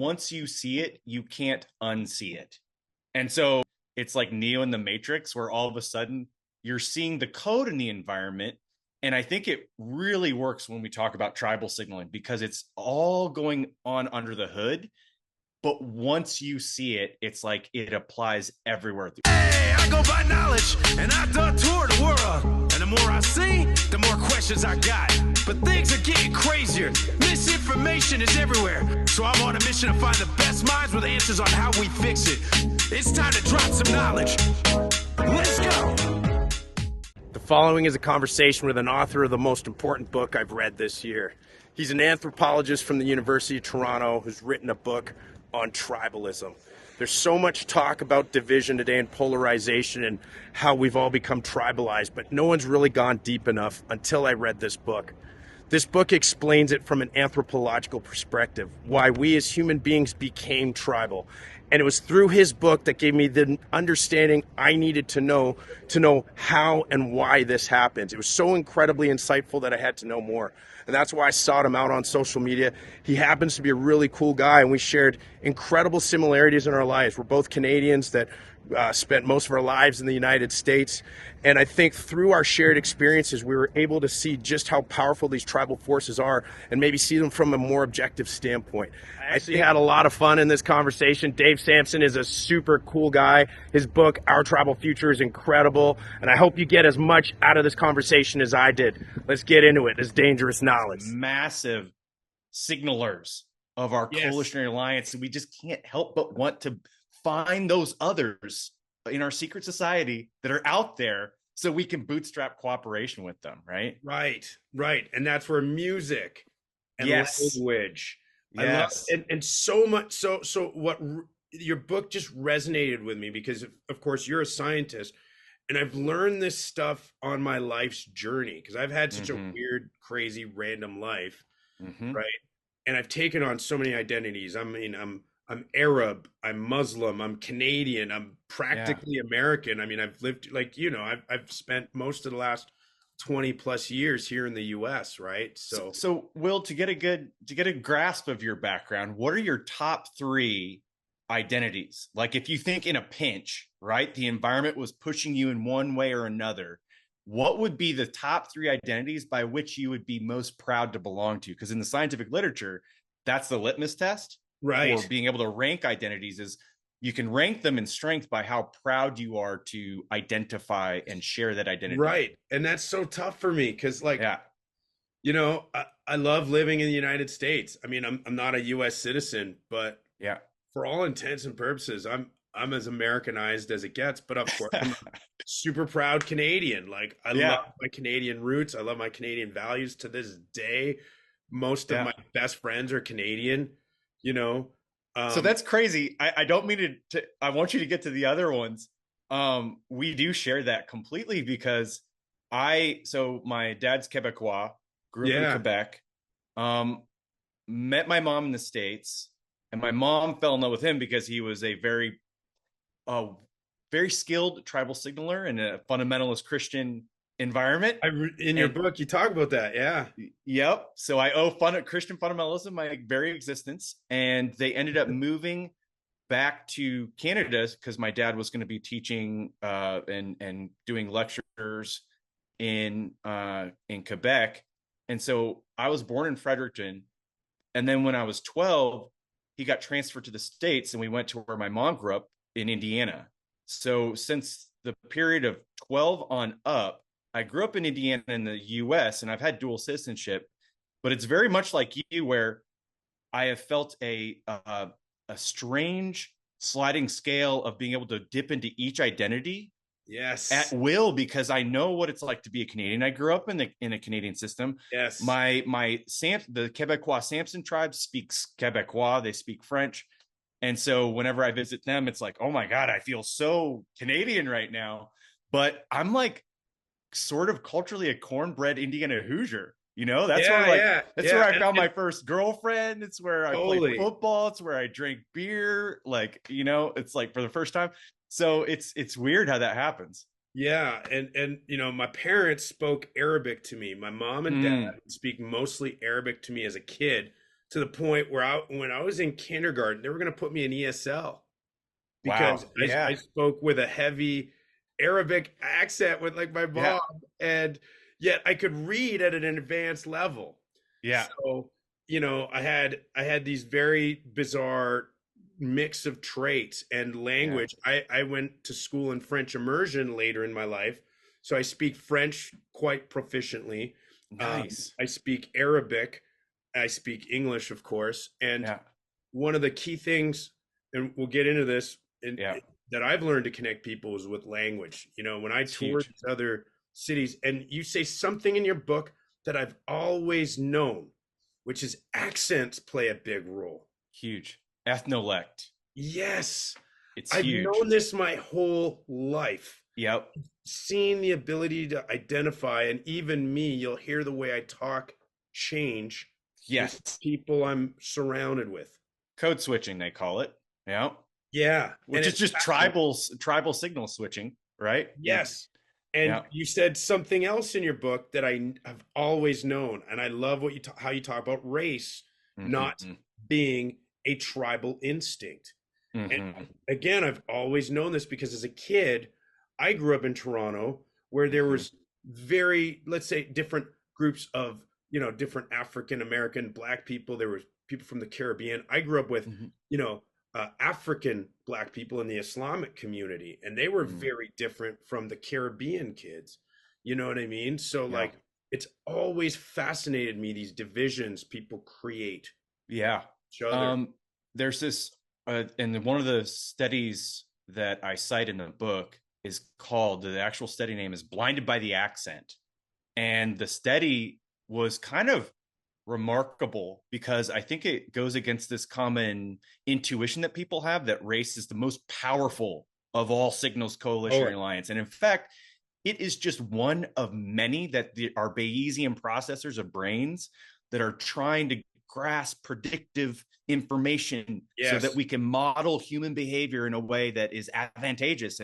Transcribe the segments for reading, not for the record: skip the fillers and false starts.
once you see it, you can't unsee it. And so it's like Neo in the Matrix, where all of a sudden you're seeing the code in the environment. And I think it really works when we talk about tribal signaling, because it's all going on under the hood. But once you see it, it's like it applies everywhere. Hey, I go by knowledge, and I done tour the world. And the more I see, the more questions I got. But things are getting crazier. Misinformation is everywhere. So I'm on a mission to find the best minds with answers on how we fix it. It's time to drop some knowledge. Let's go. The following is a conversation with an author of the most important book I've read this year. He's an anthropologist from the University of Toronto who's written a book on tribalism. There's so much talk about division today and polarization and how we've all become tribalized, but no one's really gone deep enough until I read this book. This book explains it from an anthropological perspective, why we as human beings became tribal. And it was through his book that gave me the understanding I needed to know how and why this happens. It was so incredibly insightful that I had to know more. And that's why I sought him out on social media. He happens to be a really cool guy, and we shared incredible similarities in our lives. We're both Canadians that spent most of our lives in the United States. And I think through our shared experiences, we were able to see just how powerful these tribal forces are and maybe see them from a more objective standpoint. I actually had a lot of fun in this conversation. Dave Samson is a super cool guy. His book, Our Tribal Future, is incredible. And I hope you get as much out of this conversation as I did. Let's get into it. It's dangerous knowledge. Massive signalers of our coalitionary alliance. And we just can't help but want to find those others in our secret society that are out there so we can bootstrap cooperation with them, right? Right. And that's where music and language. Yes. I love, and so much. So what your book just resonated with me because, of course, you're a scientist. And I've learned this stuff on my life's journey because I've had such a weird, crazy, random life, right? And I've taken on so many identities. I mean, I'm Arab, I'm Muslim, I'm Canadian, I'm practically American. I mean, I've lived I've spent most of the last 20 plus years here in the US, right? So Will, to get a grasp of your background, what are your top 3 identities? Like if you think in a pinch, right? The environment was pushing you in one way or another. What would be the top 3 identities by which you would be most proud to belong to? Because in the scientific literature, that's the litmus test. Right. Or being able to rank identities is you can rank them in strength by how proud you are to identify and share that identity. Right. And that's so tough for me because I love living in the United States. I mean, I'm not a US citizen, but for all intents and purposes, I'm as Americanized as it gets, but of course I'm a super proud Canadian. Like I love my Canadian roots. I love my Canadian values to this day. Most of my best friends are Canadian. So that's crazy. I don't mean to I want you to get to the other ones. We do share that completely because my dad's Quebecois, grew up in Quebec, met my mom in the States, and my mom fell in love with him because he was a very skilled tribal signaler in a fundamentalist Christian environment. In your book, you talk about that. Yeah. Yep. So I owe Christian fundamentalism my very existence. And they ended up moving back to Canada because my dad was going to be teaching and doing lectures in Quebec. And so I was born in Fredericton. And then when I was 12, he got transferred to the States and we went to where my mom grew up in Indiana. So since the period of 12 on up, I grew up in Indiana in the US and I've had dual citizenship, but it's very much like you where I have felt a strange sliding scale of being able to dip into each identity at will because I know what it's like to be a Canadian. I grew up in a Canadian system. Yes. The Quebecois Samson tribe speaks Quebecois. They speak French. And so whenever I visit them, it's like, oh my God, I feel so Canadian right now. But I'm like sort of culturally a cornbread Indiana Hoosier. That's where I found my first girlfriend. It's where I played football. It's where I drank beer. It's like for the first time. So it's weird how that happens. Yeah. And my parents spoke Arabic to me. My mom and dad speak mostly Arabic to me as a kid. to the point where when I was in kindergarten, they were going to put me in ESL because Wow. Yeah. I spoke with a heavy Arabic accent with like my Yeah. mom, and yet I could read at an advanced level. Yeah. So, I had these very bizarre mix of traits and language. I went to school in French immersion later in my life, so I speak French quite proficiently. Nice. I speak Arabic. I speak English, of course. And Yeah. one of the key things, and we'll get into this, Yeah. that I've learned to connect people is with language. When I It's toured huge. these other cities, and you say something in your book that I've always known, which is accents play a big role. Huge. Ethnolect. Yes. It's I've huge. known this my whole life. Yep. Seeing the ability to identify, and even me, you'll hear the way I talk change. Yes. With people I'm surrounded with. Code switching, they call it. Yeah. Yeah. Which is just tribal signal switching, right? Yes. And you said something else in your book that I have always known, and I love what how you talk about race not being a tribal instinct. And again, I've always known this because as a kid, I grew up in Toronto where there was very, let's say, different groups of, different African American Black people. There were people from the Caribbean. I grew up with, African Black people in the Islamic community, and they were very different from the Caribbean kids. You know what I mean? So like, it's always fascinated me, these divisions people create. Yeah. There's this, and one of the studies that I cite in the book is called, the actual study name is Blinded by the Accent. And the study was kind of remarkable because I think it goes against this common intuition that people have that race is the most powerful of all signals coalition alliance. And in fact, it is just one of many that our Bayesian processors of brains that are trying to grasp predictive information so that we can model human behavior in a way that is advantageous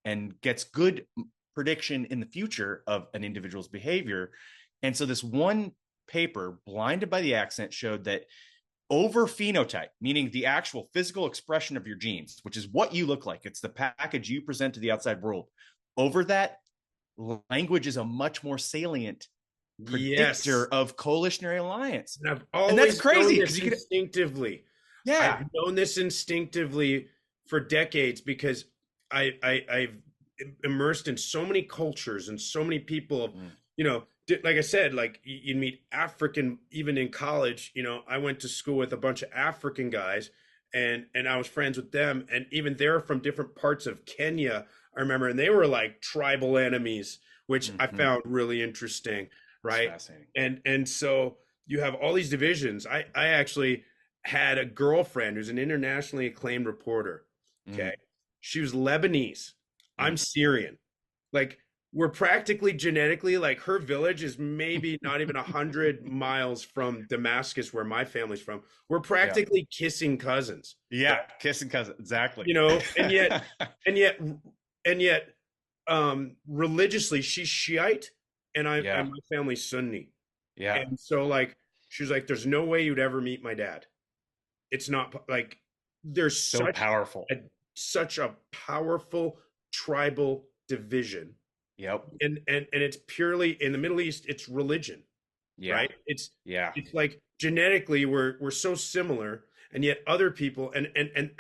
and gets good prediction in the future of an individual's behavior. And so this one paper, Blinded by the Accent, showed that over phenotype, meaning the actual physical expression of your genes, which is what you look like, it's the package you present to the outside world, over that, language is a much more salient predictor of coalitionary alliance. And that's crazy because you instinctively. I've known this instinctively for decades because I've immersed in so many cultures and so many people, like I said, like you meet African, even in college, I went to school with a bunch of African guys and I was friends with them. And even they're from different parts of Kenya, I remember, and they were like tribal enemies, which I found really interesting. Right. And so you have all these divisions. I actually had a girlfriend who's an internationally acclaimed reporter. Okay. She was Lebanese. I'm Syrian. Like, we're practically genetically, like, her village is maybe not even 100 miles from Damascus, where my family's from. We're practically kissing cousins. Yeah, kissing cousins, exactly. And yet, religiously, she's Shiite, and my family's Sunni. Yeah. And so, like, she was like, "There's no way you'd ever meet my dad. It's not like there's so powerful, such a powerful tribal division." Yep. And it's purely in the Middle East, it's religion. Yeah. Right? It's like genetically we're so similar, and yet other people and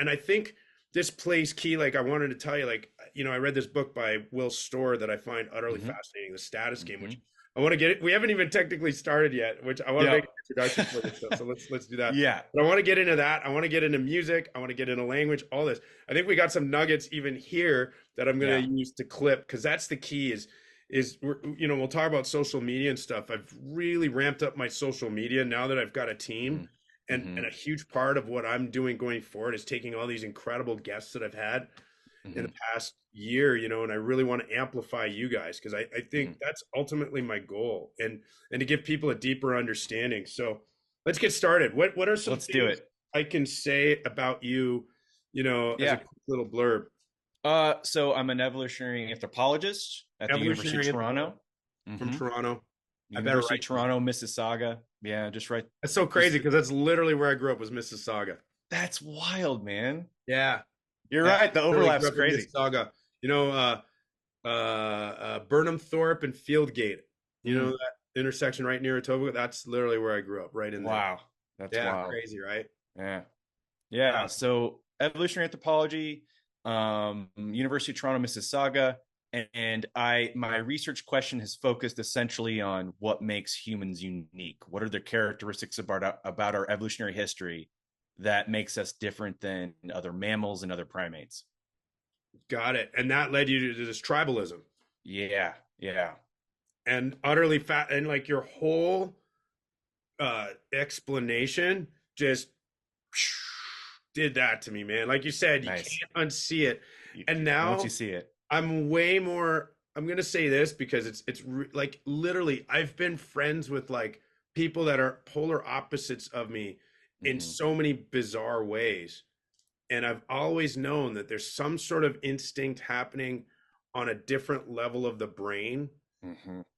I think this plays key. Like, I wanted to tell you, like, I read this book by Will Storr that I find utterly fascinating, The Status Game, which I want to get it. We haven't even technically started yet, which I want to make an introduction for this stuff. So let's do that. Yeah. But I want to get into that. I want to get into music. I want to get into language, all this. I think we got some nuggets even here that I'm going to use to clip, because that's the key is we'll talk about social media and stuff. I've really ramped up my social media now that I've got a team. And a huge part of what I'm doing going forward is taking all these incredible guests that I've had in the past year, and I really want to amplify you guys, because I think that's ultimately my goal, and to give people a deeper understanding. So let's get started. What are some things I can say about you, as a quick little blurb? So I'm an evolutionary anthropologist at the University of Toronto. From Toronto. I better University of write. Toronto, Mississauga. Yeah, just right. That's so crazy because that's literally where I grew up, was Mississauga. That's wild, man. Yeah. You're Yeah, right. The I literally grew overlap's up in crazy. Mississauga. You know, Burnham Thorpe and Fieldgate. You know that intersection right near Etobicoke? That's literally where I grew up, right in there. Wow. That's Yeah, wild. crazy, right? Yeah. Yeah. So evolutionary anthropology, University of Toronto, Mississauga. And my research question has focused essentially on what makes humans unique. What are the characteristics about our evolutionary history that makes us different than other mammals and other primates? Got it. And that led you to this tribalism. Yeah. Yeah. And utterly fat, and like your whole explanation just did that to me, man. Like you said, you Nice. can't unsee it. And now Once you see it. I'm way more. I'm gonna say this because it's like literally I've been friends with like people that are polar opposites of me in so many bizarre ways, and I've always known that there's some sort of instinct happening on a different level of the brain,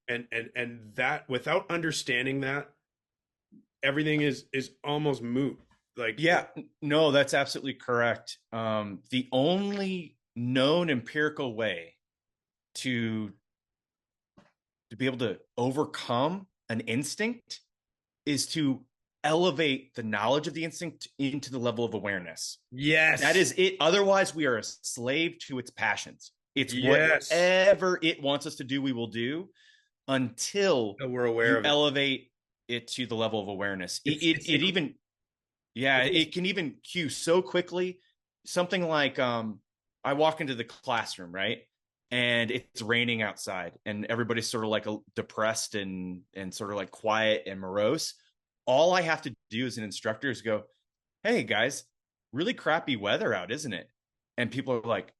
and that without understanding that, everything is almost moot. Like, yeah, no, that's absolutely correct. The only known empirical way to be able to overcome an instinct is to elevate the knowledge of the instinct into the level of awareness. yes, That is it. Otherwise, we are a slave to its passions. It's yes, whatever it wants us to do, we will do until we're aware of it. elevate it to the level of awareness. It even, yeah, it can even cue so quickly. Something like, I walk into the classroom, right? And it's raining outside and everybody's sort of like depressed and sort of like quiet and morose. All I have to do as an instructor is go, hey guys, really crappy weather out, isn't it? And people are like,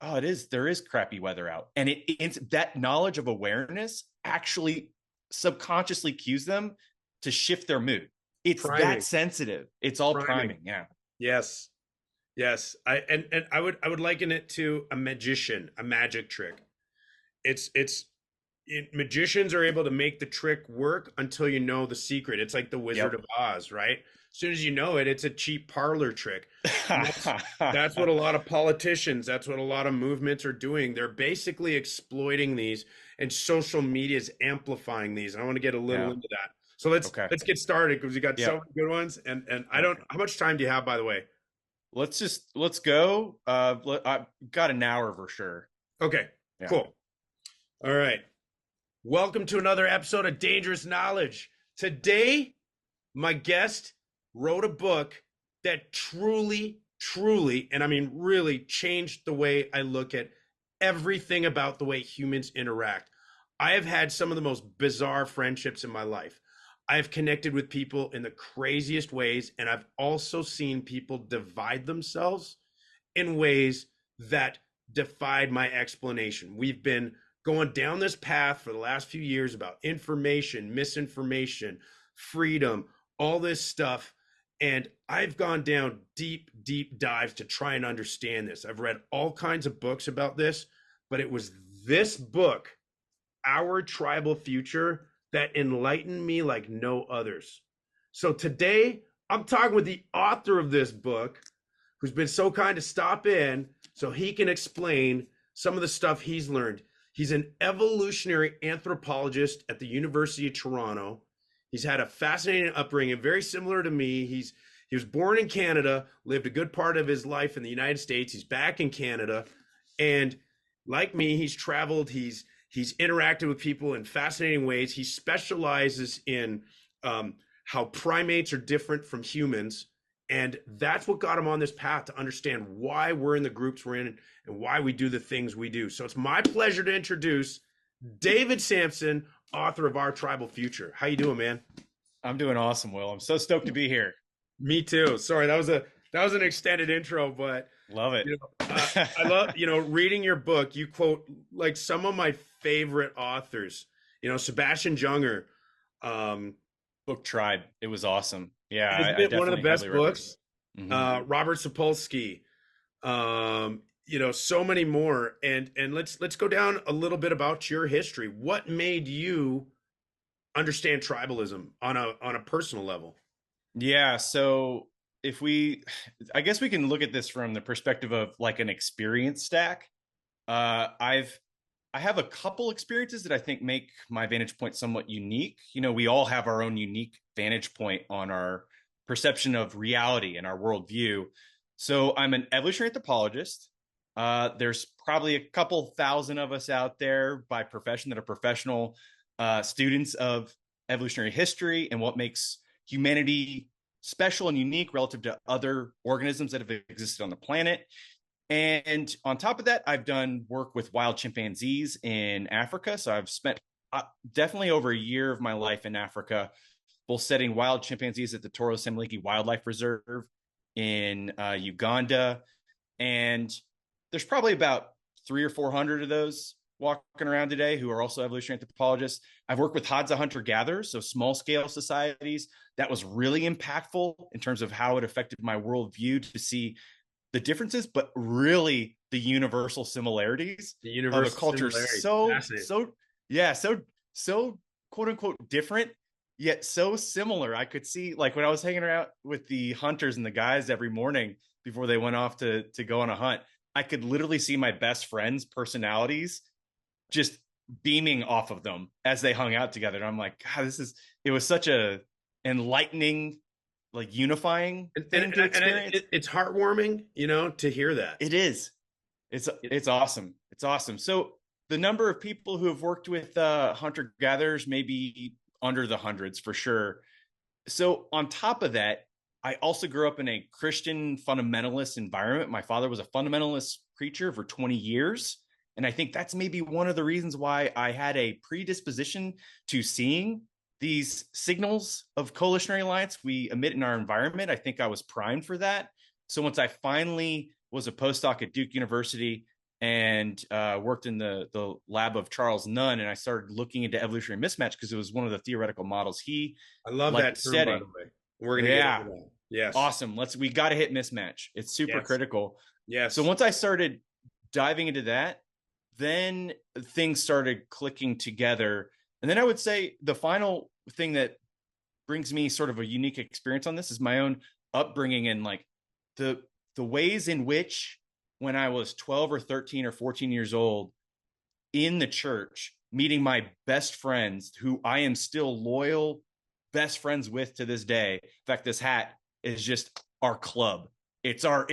oh, it is. There is crappy weather out. And it's that knowledge of awareness actually subconsciously cues them to shift their mood. It's priming. That sensitive. It's all priming. Yeah. Yes. Yes. I would liken it to a magician, a magic trick. Magicians are able to make the trick work until you know the secret. It's like the Wizard of Oz, right? As soon as you know it, it's a cheap parlor trick. That's what a lot of politicians, that's what a lot of movements are doing. They're basically exploiting these, and social media is amplifying these. I want to get a little into that. So let's get started because we got so many good ones. And I don't, how much time do you have, by the way? Let's go. I've got an hour for sure. Okay, cool. All right. Welcome to another episode of Dangerous Knowledge. Today, my guest wrote a book that truly, and I mean really changed the way I look at everything about the way humans interact. I have had some of the most bizarre friendships in my life. I've connected with people in the craziest ways, and I've also seen people divide themselves in ways that defied my explanation. We've been going down this path for the last few years about information, misinformation, freedom, all this stuff. And I've gone down deep dives to try and understand this. I've read all kinds of books about this, but it was this book, Our Tribal Future, that enlightened me like no others. So today I'm talking with the author of this book, who's been so kind to stop in so he can explain some of the stuff he's learned. He's an evolutionary anthropologist at the University of Toronto. He's had a fascinating upbringing, very similar to me. He was born in Canada, lived a good part of his life in the United States. He's back in Canada. And like me, he's traveled, he's interacted with people in fascinating ways. He specializes in how primates are different from humans. And that's what got him on this path, to understand why we're in the groups we're in and why we do the things we do. So it's my pleasure to introduce David Samson, author of Our Tribal Future. How you doing, man? I'm doing awesome, Will. I'm so stoked to be here. Me too. Sorry, that was an extended intro, but love it. I love, reading your book. You quote like some of my favorite authors, Sebastian Junger. Book Tribe. It was awesome. Yeah. I definitely one of the best books. Robert Sapolsky, so many more. And let's go down a little bit about your history. What made you understand tribalism on a personal level? Yeah. So I guess we can look at this from the perspective of like an experience stack. I have a couple experiences that I think make my vantage point somewhat unique. We all have our own unique vantage point on our perception of reality and our worldview. So I'm an evolutionary anthropologist. There's probably a couple thousand of us out there by profession that are professional students of evolutionary history and what makes humanity special and unique relative to other organisms that have existed on the planet. And on top of that, I've done work with wild chimpanzees in Africa. So I've spent definitely over a year of my life in Africa, both studying wild chimpanzees at the Toro Semliki Wildlife Reserve in Uganda. And there's probably about 300 or 400 of those walking around today who are also evolutionary anthropologists. I've worked with Hadza hunter-gatherers, so small-scale societies. That was really impactful in terms of how it affected my worldview to see the differences, but really the universal similarities of a culture. So quote unquote different, yet so similar. I could see, like, when I was hanging around with the hunters and the guys every morning before they went off to go on a hunt, I could literally see my best friends' personalities just beaming off of them as they hung out together. And I'm like, God, it was such a enlightening, like, unifying thing to experience. It's heartwarming, to hear that. It is. It's awesome. It's awesome. So the number of people who have worked with hunter gatherers may be under the hundreds for sure. So on top of that, I also grew up in a Christian fundamentalist environment. My father was a fundamentalist preacher for 20 years. And I think that's maybe one of the reasons why I had a predisposition to seeing these signals of coalitionary alliance we emit in our environment. I think I was primed for that. So once I finally was a postdoc at Duke University and worked in the lab of Charles Nunn, and I started looking into evolutionary mismatch because it was one of the theoretical models I love that term, by the way. We're going to get into that. Yes. Awesome. We got to hit mismatch. It's super critical. Yes. So once I started diving into that, then things started clicking together. And then I would say the final thing that brings me sort of a unique experience on this is my own upbringing and like the ways in which when I was 12 or 13 or 14 years old in the church, meeting my best friends who I am still loyal best friends with to this day. In fact, this hat is just our club. It's our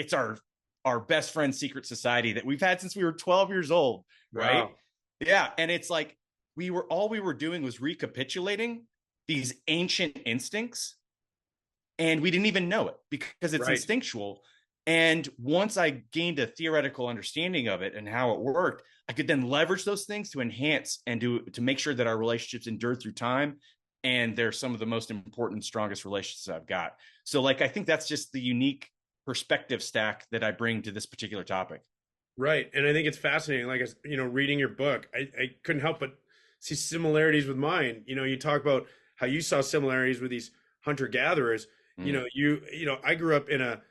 best friend secret society that we've had since we were 12 years old. Right. Wow. Yeah. And it's like, we were doing was recapitulating these ancient instincts, and we didn't even know it because it's instinctual. And once I gained a theoretical understanding of it and how it worked, I could then leverage those things to enhance and to make sure that our relationships endure through time. And they're some of the most important, strongest relationships I've got. So like, I think that's just the unique perspective stack that I bring to this particular topic. Right. And I think it's fascinating. Like, reading your book, I couldn't help but see similarities with mine. You talk about how you saw similarities with these hunter gatherers. I grew up in a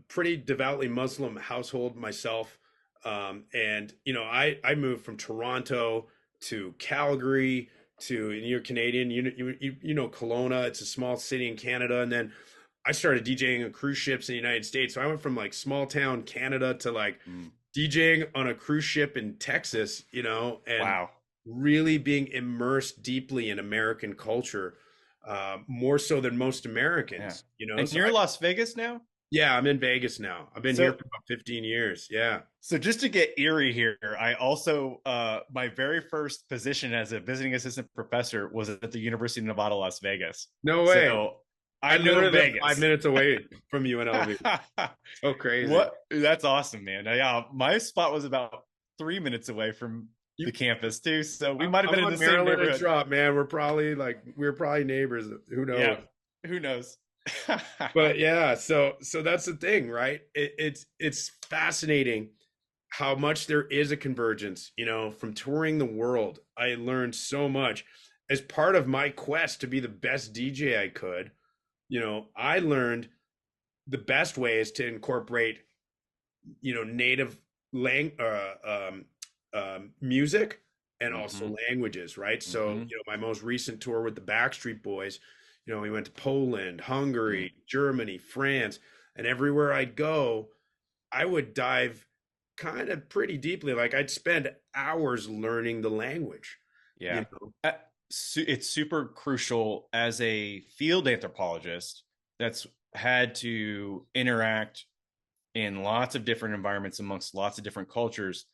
pretty devoutly Muslim household myself. And I moved from Toronto to Calgary to, and you're Canadian, Kelowna, it's a small city in Canada. And then I started DJing on cruise ships in the United States. So I went from like small town Canada to like DJing on a cruise ship in Texas, and wow. Really being immersed deeply in American culture, more so than most Americans, And so you're in Las Vegas now? Yeah, I'm in Vegas now. I've been here for about 15 years. Yeah. So just to get eerie here, I also, my very first position as a visiting assistant professor was at the University of Nevada, Las Vegas. No way. So I know Vegas. 5 minutes away from UNLV. So crazy. What? That's awesome, man. Yeah, my spot was about 3 minutes away from the campus too. So we might have been in the same neighborhood. Drop, man. We're probably neighbors. Who knows? Yeah. Who knows? But yeah, so that's the thing, right? It's fascinating how much there is a convergence. From touring the world, I learned so much as part of my quest to be the best DJ I could. I learned the best way is to incorporate, native music and Mm-hmm. also languages, right? So, Mm-hmm. my most recent tour with the Backstreet Boys, we went to Poland, Mm. Hungary, Germany, France, and everywhere I'd go, I would dive kind of pretty deeply. Like I'd spend hours learning the language, Yeah. Uh, it's super crucial as a field anthropologist that's had to interact in lots of different environments amongst lots of different cultures.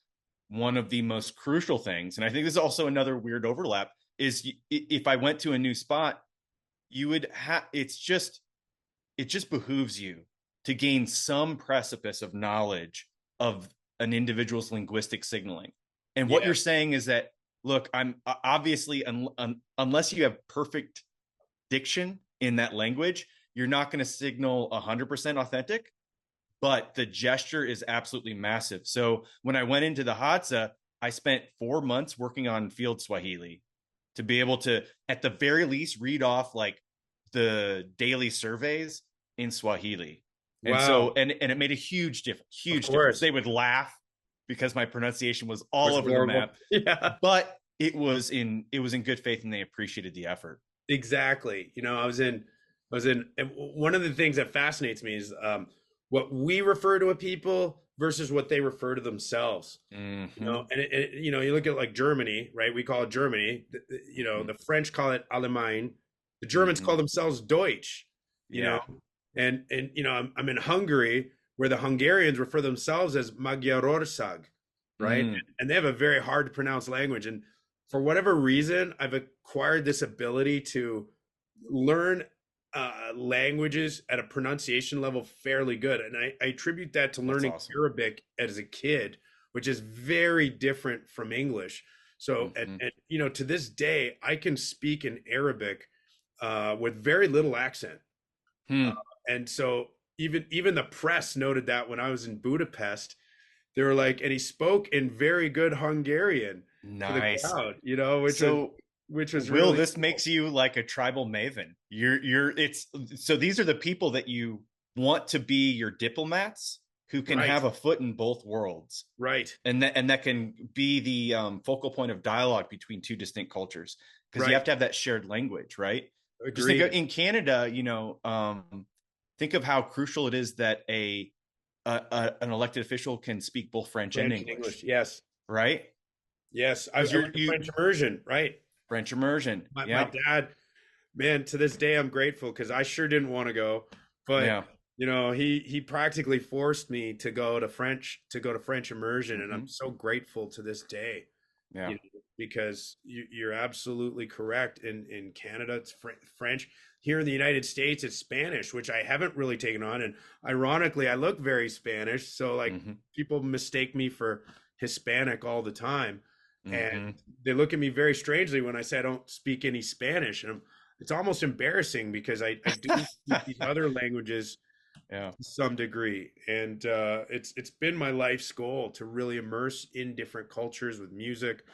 One of the most crucial things, and I think this is also another weird overlap, is if I went to a new spot, you would have, it just behooves you to gain some precipice of knowledge of an individual's linguistic signaling. And what you're Yes. saying is that, look, I'm obviously, unless you have perfect diction in that language, you're not going to signal 100% authentic, but the gesture is absolutely massive. So when I went into the Hadza, I spent 4 months working on field Swahili to be able to, at the very least, read off like the daily surveys in Swahili. And Wow. so, and it made a huge difference, Of huge difference. course. They would laugh because my pronunciation was It all was over the horrible. map, Yeah. but it was in good faith and they appreciated the effort. Exactly. And one of the things that fascinates me is what we refer to a people versus what they refer to themselves. Mm-hmm. You look at like Germany, right? We call it Germany. Mm-hmm. The French call it Allemagne. The Germans Mm-hmm. call themselves Deutsch. You know, Yeah. I'm in Hungary where the Hungarians refer themselves as Magyarország, right? Mm. And they have a very hard to pronounce language. And for whatever reason, I've acquired this ability to learn languages at a pronunciation level fairly good. And I attribute that to That's learning awesome. Arabic as a kid, which is very different from English. So, Mm-hmm. to this day, I can speak in Arabic with very little accent. Uh, Hmm. and so even the press noted that when I was in Budapest, they were like, and he spoke in very good Hungarian to the Nice. crowd, which was So, Will, really this cool. makes you like a tribal maven. It's so these are the people that you want to be your diplomats who can Right, have a foot in both worlds, right, and that can be the focal point of dialogue between two distinct cultures because you right. have to have that shared language, right? Just think of Agreed. in Canada, think of how crucial it is that an elected official can speak both French and French and English, English. Yes, right? yes. I Because you're went to you French immersion. Right. French immersion. My Yeah, dad, man, to this day, I'm grateful because I sure didn't want to go, but yeah. he practically forced me to go to French immersion, and I'm Hmm. so grateful to this day. Yeah. Because you're absolutely correct. In Canada, it's French. Here in the United States, it's Spanish, which I haven't really taken on. And ironically, I look very Spanish, so like Hmm. people mistake me for Hispanic all the time, and Hmm. they look at me very strangely when I say I don't speak any Spanish, and it's almost embarrassing because I do speak these other languages Yeah. to some degree, and it's been my life's goal to really immerse in different cultures with music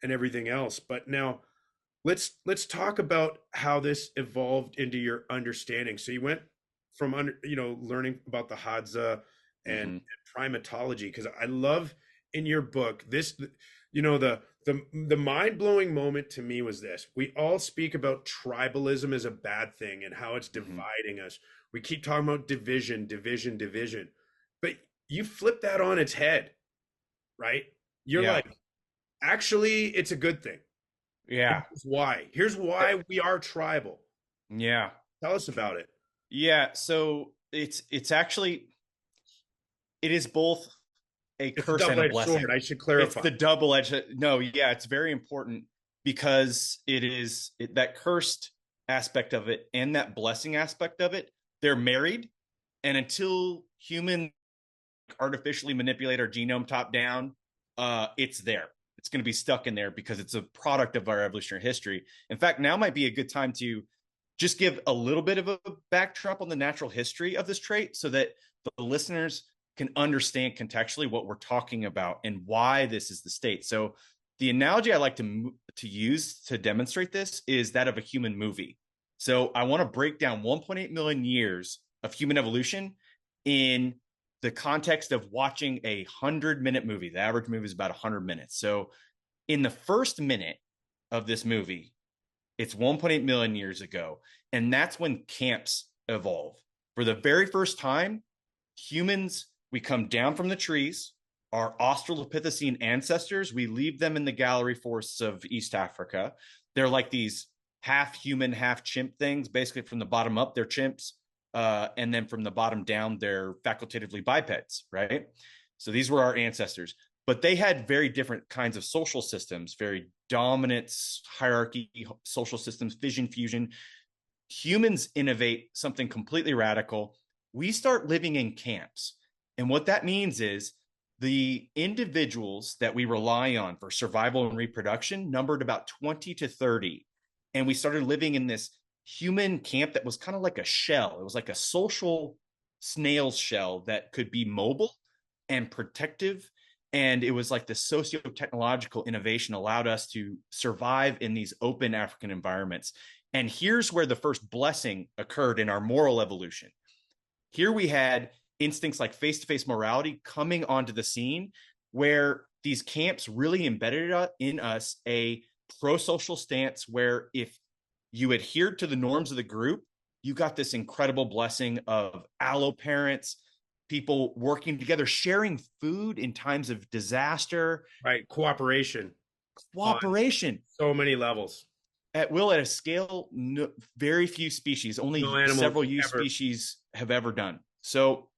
and everything else. But now let's talk about how this evolved into your understanding. So you went from learning about the Hadza and Hmm. primatology, because I love in your book this, the mind-blowing moment to me was this. We all speak about tribalism as a bad thing and how it's Hmm. dividing us. We keep talking about division, division, division. But you flip that on its head, right? You're Yeah. like, actually, it's a good thing. Yeah. Here's why. Here's Uh, why we are tribal. Yeah. Tell us about it. Yeah. So it's actually it is both a It's a curse and a double-edged sword. blessing. I should It's clarify. the double edged. No, yeah, it's very important because that cursed aspect of it and that blessing aspect of it. They're married, and until humans artificially manipulate our genome top down, it's there. It's going to be stuck in there because it's a product of our evolutionary history. In fact, now might be a good time to just give a little bit of a backdrop on the natural history of this trait so that the listeners can understand contextually what we're talking about and why this is the state. So the analogy I like to use to demonstrate this is that of a human movie. So I want to break down 1.8 million years of human evolution in the context of watching a 100-minute movie. The average movie is about 100 minutes. So In the first minute of this movie, it's 1.8 million years ago. And that's when camps evolve. For the very first time, humans, we come down from the trees, our Australopithecine ancestors, we leave them in the gallery forests of East Africa. They're like these half human, half chimp things. Basically, from the bottom up, they're chimps. And then from the bottom down, they're facultatively bipeds, right? So these were our ancestors. But they had very different kinds of social systems, very dominant hierarchy social systems, fission, fusion. Humans innovate something completely radical. We start living in camps. And what that means is the individuals that we rely on for survival and reproduction numbered about 20 to 30. And we started living in this human camp that was kind of like a shell. It was like a social snail's shell that could be mobile and protective. And it was like the socio-technological innovation allowed us to survive in these open African environments. And here's where the first blessing occurred in our moral evolution. Here we had instincts like face-to-face morality coming onto the scene, where these camps really embedded in us a pro-social stance where if you adhered to the norms of the group, you got this incredible blessing of allo parents, people working together, sharing food in times of disaster. Right. Cooperation. So many levels. At will, at a scale very few species, only several species have ever done. So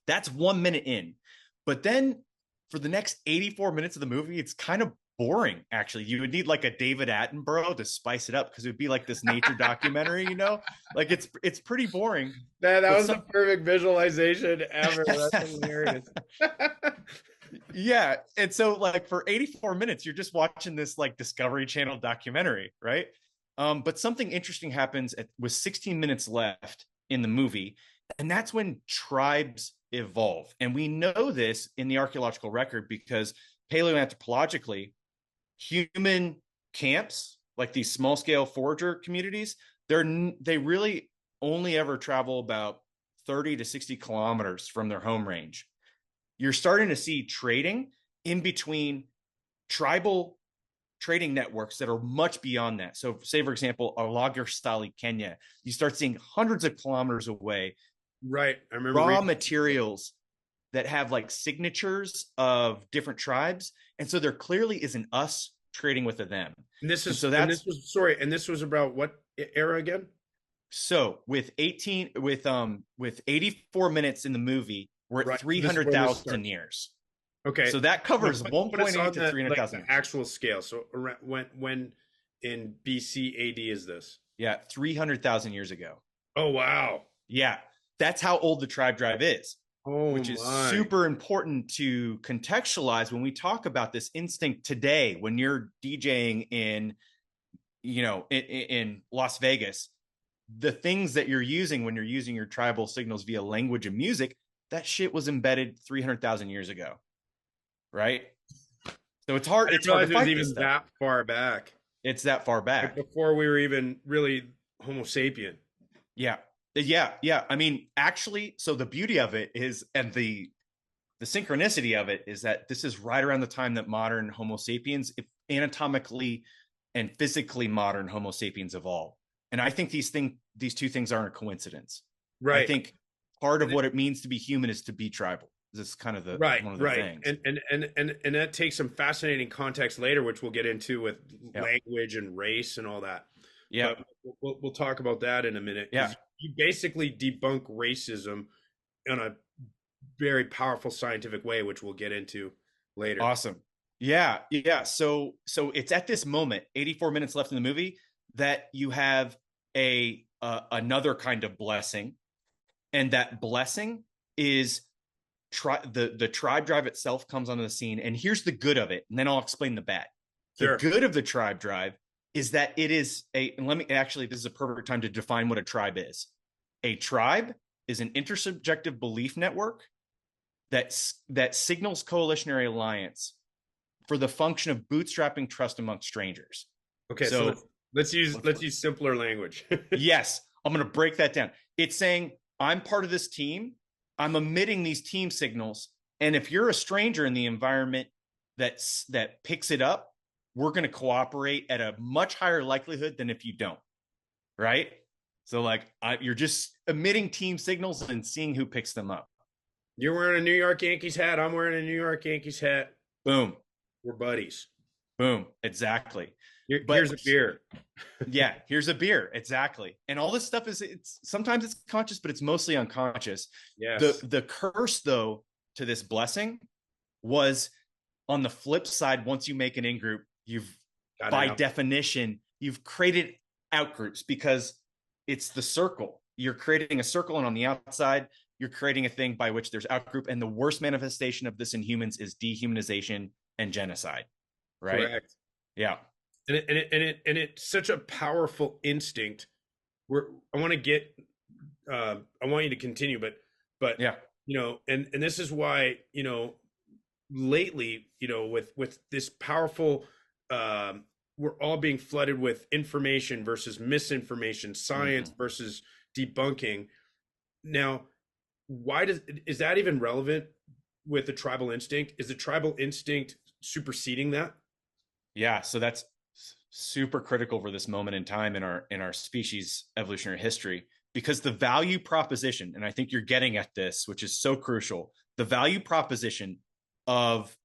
that's 1 minute in. But then for the next 84 minutes of the movie, it's kind of boring, actually. You would need like a David Attenborough to spice it up, because it would be like this nature documentary, you know? Like it's pretty boring. That was the perfect visualization ever. That's hilarious. Yeah. And so like for 84 minutes, you're just watching this like Discovery Channel documentary, right? But something interesting happens with 16 minutes left in the movie. And that's when tribes evolve. And we know this in the archaeological record because paleoanthropologically, human camps, like these small scale forager communities, they really only ever travel about 30 to 60 kilometers from their home range. You're starting to see trading in between tribal trading networks that are much beyond that. So say, for example, Alagirstali, Kenya, you start seeing hundreds of kilometers away. Right. I remember raw materials that have like signatures of different tribes. And so there clearly isn't us trading with them. And this was about what era again? So with 84 minutes in the movie, we're at 300,000 years. Okay. So that covers 1.8 to 300,000. Like actual scale. So when in BC AD is this? Yeah, 300,000 years ago. Oh, wow. Yeah. That's how old the tribe drive is. Which is super important to contextualize when we talk about this instinct today. When you're DJing in Las Vegas, the things that you're using when you're using your tribal signals via language and music, that shit was embedded 300,000 years ago, right? So it's hard. It's hard to fight even that far back. It's that far back, like before we were even really Homo sapien. Yeah. Yeah. I mean, actually, so the beauty of it is, and the synchronicity of it is that this is right around the time that modern Homo sapiens, anatomically and physically modern Homo sapiens evolve. And I think these two things aren't a coincidence. Right. I think part of what it means to be human is to be tribal. This is kind of one of the things. And that takes some fascinating context later, which we'll get into with language and race and all that. Yeah. But we'll talk about that in a minute. Yeah. You basically debunk racism in a very powerful scientific way, which we'll get into later. Awesome. Yeah. So it's at this moment, 84 minutes left in the movie, that you have another kind of blessing. And that blessing is the tribe drive itself comes onto the scene. And here's the good of it. And then I'll explain the bad. Sure. The good of the tribe drive is that it is this is a perfect time to define what a tribe is. A tribe is an intersubjective belief network that signals coalitionary alliance for the function of bootstrapping trust amongst strangers. Okay, so let's use simpler language. Yes, I'm going to break that down. It's saying I'm part of this team. I'm emitting these team signals, and if you're a stranger in the environment that picks it up, we're going to cooperate at a much higher likelihood than if you don't. Right. So like you're just emitting team signals and seeing who picks them up. You're wearing a New York Yankees hat. I'm wearing a New York Yankees hat. Boom. We're buddies. Boom. Exactly. Here's a beer. Yeah, here's a beer. Exactly. And all this stuff it's sometimes it's conscious, but it's mostly unconscious. Yes. The curse though to this blessing was on the flip side. Once you make an in-group, by definition, you've created out-groups because it's the circle. You're creating a circle, and on the outside, you're creating a thing by which there's out-group. And the worst manifestation of this in humans is dehumanization and genocide. Right? Correct. Yeah. And it's such a powerful instinct. I want you to continue, but yeah, you know, and this is why, you know, lately, you know, with this powerful, we're all being flooded with information versus misinformation, science versus debunking. Now, is that even relevant with the tribal instinct? Is the tribal instinct superseding that? Yeah, so that's super critical for this moment in time in our species evolutionary history, because the value proposition, and I think you're getting at this, which is so crucial, the value proposition of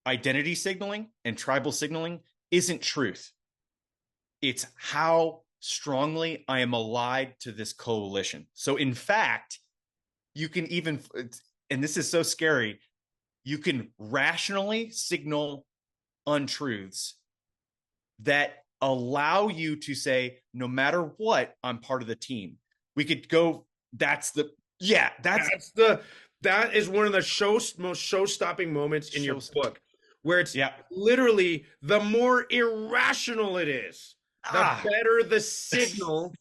identity signaling and tribal signaling isn't truth. It's how strongly I am allied to this coalition. So in fact, you can even, and this is so scary, you can rationally signal untruths that allow you to say, no matter what, I'm part of the team. We could go, that is one of the most show-stopping moments in your book, where it's literally the more irrational it is, the better the signal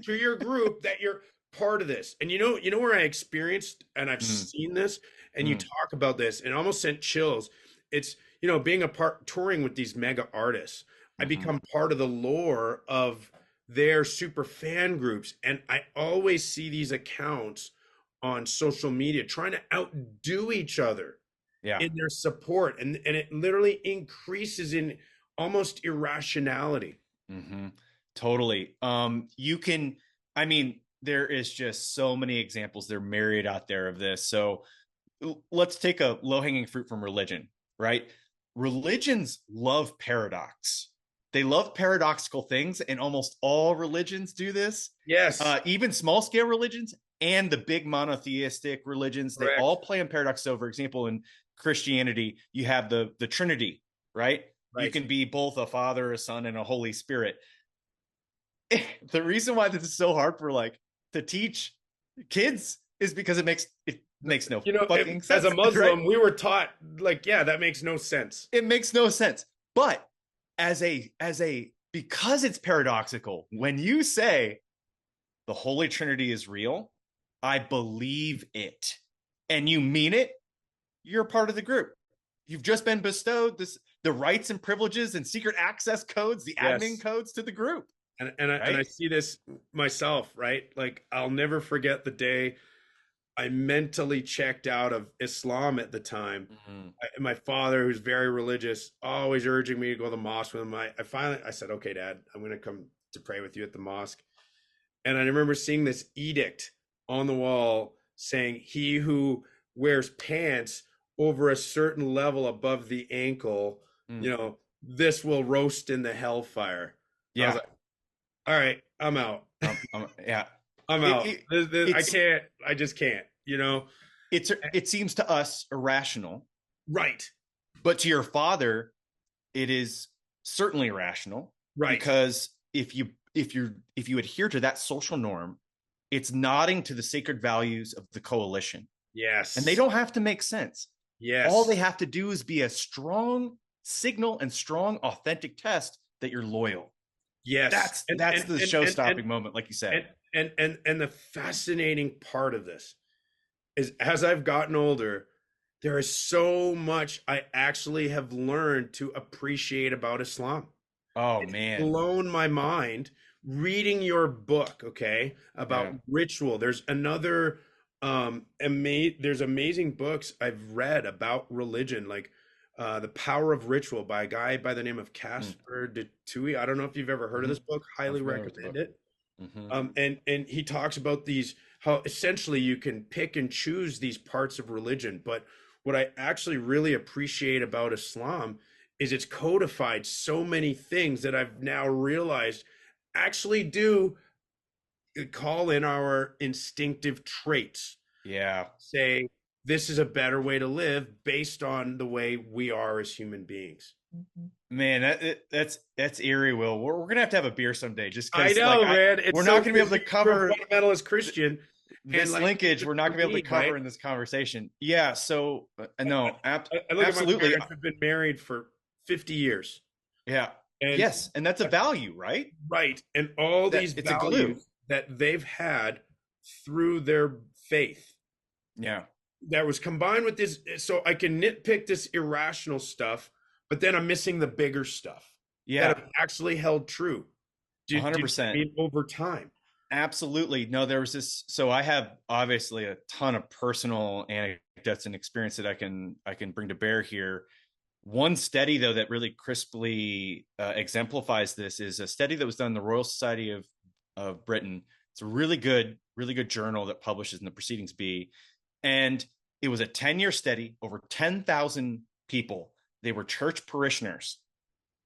to your group that you're part of this. And you know where I experienced, and I've seen this, and you talk about this, and it almost sent chills. It's, you know, being touring with these mega artists, I become part of the lore of their super fan groups. And I always see these accounts on social media trying to outdo each other in their support. And it literally increases in almost irrationality. Totally. There is just so many examples. There are myriad out there of this. So let's take a low-hanging fruit from religion, right? Religions love paradox. They love paradoxical things, and almost all religions do this. Yes. Even small-scale religions and the big monotheistic religions, they all play on paradox. So, for example, in Christianity, you have the Trinity, right? You can be both a Father, a Son, and a Holy Spirit. The reason why this is so hard for to teach kids is because it makes no fucking sense. As a Muslim, we were taught that makes no sense. It makes no sense. But because it's paradoxical, when you say the Holy Trinity is real, I believe it, and you mean it, you're part of the group. You've just been bestowed the rights and privileges and secret access codes, the admin codes to the group. And I see this myself, right? Like, I'll never forget the day I mentally checked out of Islam at the time. My father, who's very religious, always urging me to go to the mosque with him. I said, okay, Dad, I'm going to come to pray with you at the mosque. And I remember seeing this edict on the wall saying, he who wears pants over a certain level above the ankle, this will roast in the hellfire. I was like, all right, I'm out. I'm out. I just can't, It seems to us irrational. Right. But to your father, it is certainly irrational. Right. Because if you adhere to that social norm, it's nodding to the sacred values of the coalition. Yes. And they don't have to make sense. Yes. All they have to do is be a strong signal and strong, authentic test that you're loyal. Yes. That's the show-stopping moment, like you said. And the fascinating part of this is, as I've gotten older, there is so much I actually have learned to appreciate about Islam. Oh, it's man. blown my mind reading your book, about ritual. There's another there's amazing books I've read about religion, like The Power of Ritual by a guy by the name of Mm. Casper de Tui. I don't know if you've ever heard of Mhm. this book. I'm Highly familiar with the book. recommend it. Hmm. And he talks about these, how essentially you can pick and choose these parts of religion. But what I actually really appreciate about Islam is it's codified so many things that I've now realized actually do call in our instinctive traits. Yeah. Say this is a better way to live based on the way we are as human beings. Man, that's eerie, Will. We're gonna have to have a beer someday, just I because like know, man. we're It's not so gonna be able to crazy for a cover fundamentalist Christian, and this like linkage. We're not for gonna be able to me, cover right? in this conversation. Yeah. So no, I look at my absolutely. parents who've been married for 50 years. Yeah. And Yes, and that's a value, right? right, and all That these it's a glue. values that they've had through their faith Yeah. that was combined with this, so I can nitpick this irrational stuff, but then I'm missing the bigger stuff that Yeah. have actually held true. Do you know what I 100%. mean? Over time. Absolutely. No, there was this. So I have obviously a ton of personal anecdotes and experience that I can bring to bear here. One study though that really crisply exemplifies this is a study that was done in the Royal Society of Britain. It's a really good journal that publishes in the Proceedings B, and it was a 10-year study, over 10,000 people. They were church parishioners,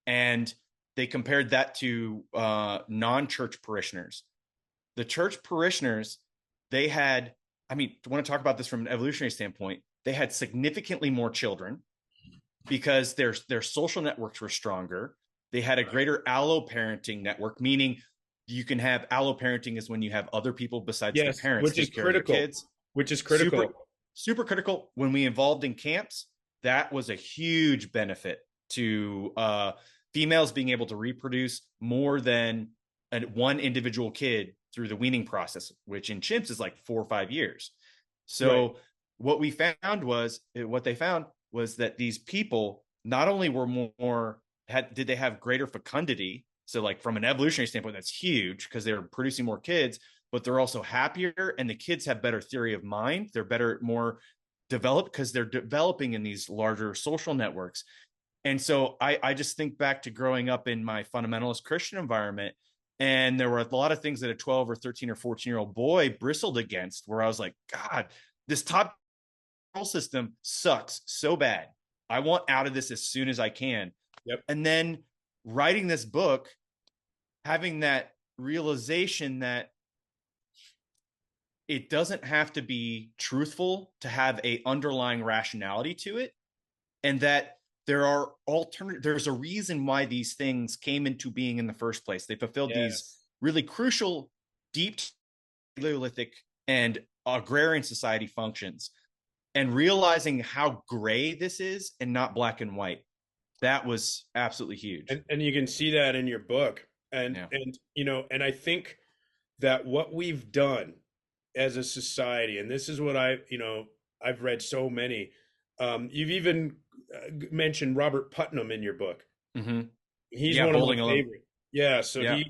and they compared that to non-church parishioners. The church parishioners, they had, I mean, I want to talk about this from an evolutionary standpoint. They had significantly more children because their social networks were stronger. They had a greater alloparenting network, meaning you can have alloparenting is when you have other people besides the Yes, parents which is take care of your critical. kids. Which is critical. Super critical. When we involved in camps, that was a huge benefit to females being able to reproduce more than one individual kid through the weaning process, which in chimps is like 4 or 5 years. So Right. what they found was that these people not only were did they have greater fecundity. So like from an evolutionary standpoint, that's huge because they're producing more kids, but they're also happier, and the kids have better theory of mind. They're more developed because they're developing in these larger social networks. And so I just think back to growing up in my fundamentalist Christian environment. And there were a lot of things that a 12 or 13 or 14-year-old boy bristled against, where I was like, God, this top system sucks so bad. I want out of this as soon as I can. Yep. And then writing this book, having that realization that it doesn't have to be truthful to have a underlying rationality to it, and that there's a reason why these things came into being in the first place. They fulfilled these really crucial, deep Paleolithic and agrarian society functions, and realizing how gray this is and not black and white. That was absolutely huge. And you can see that in your book. And Yeah. and you know, and I think that what we've done as a society, and this is what I've read so many. You've even mentioned Robert Putnam in your book. Mm-hmm. He's Yeah, one of Bowling my Alone. favorite. Yeah, so Yeah.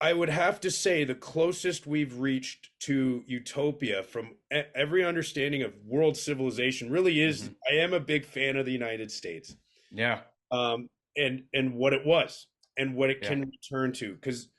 I would have to say the closest we've reached to utopia from every understanding of world civilization really is. I am a big fan of the United States. Yeah. And what it was and what it Yeah. can return to. Because,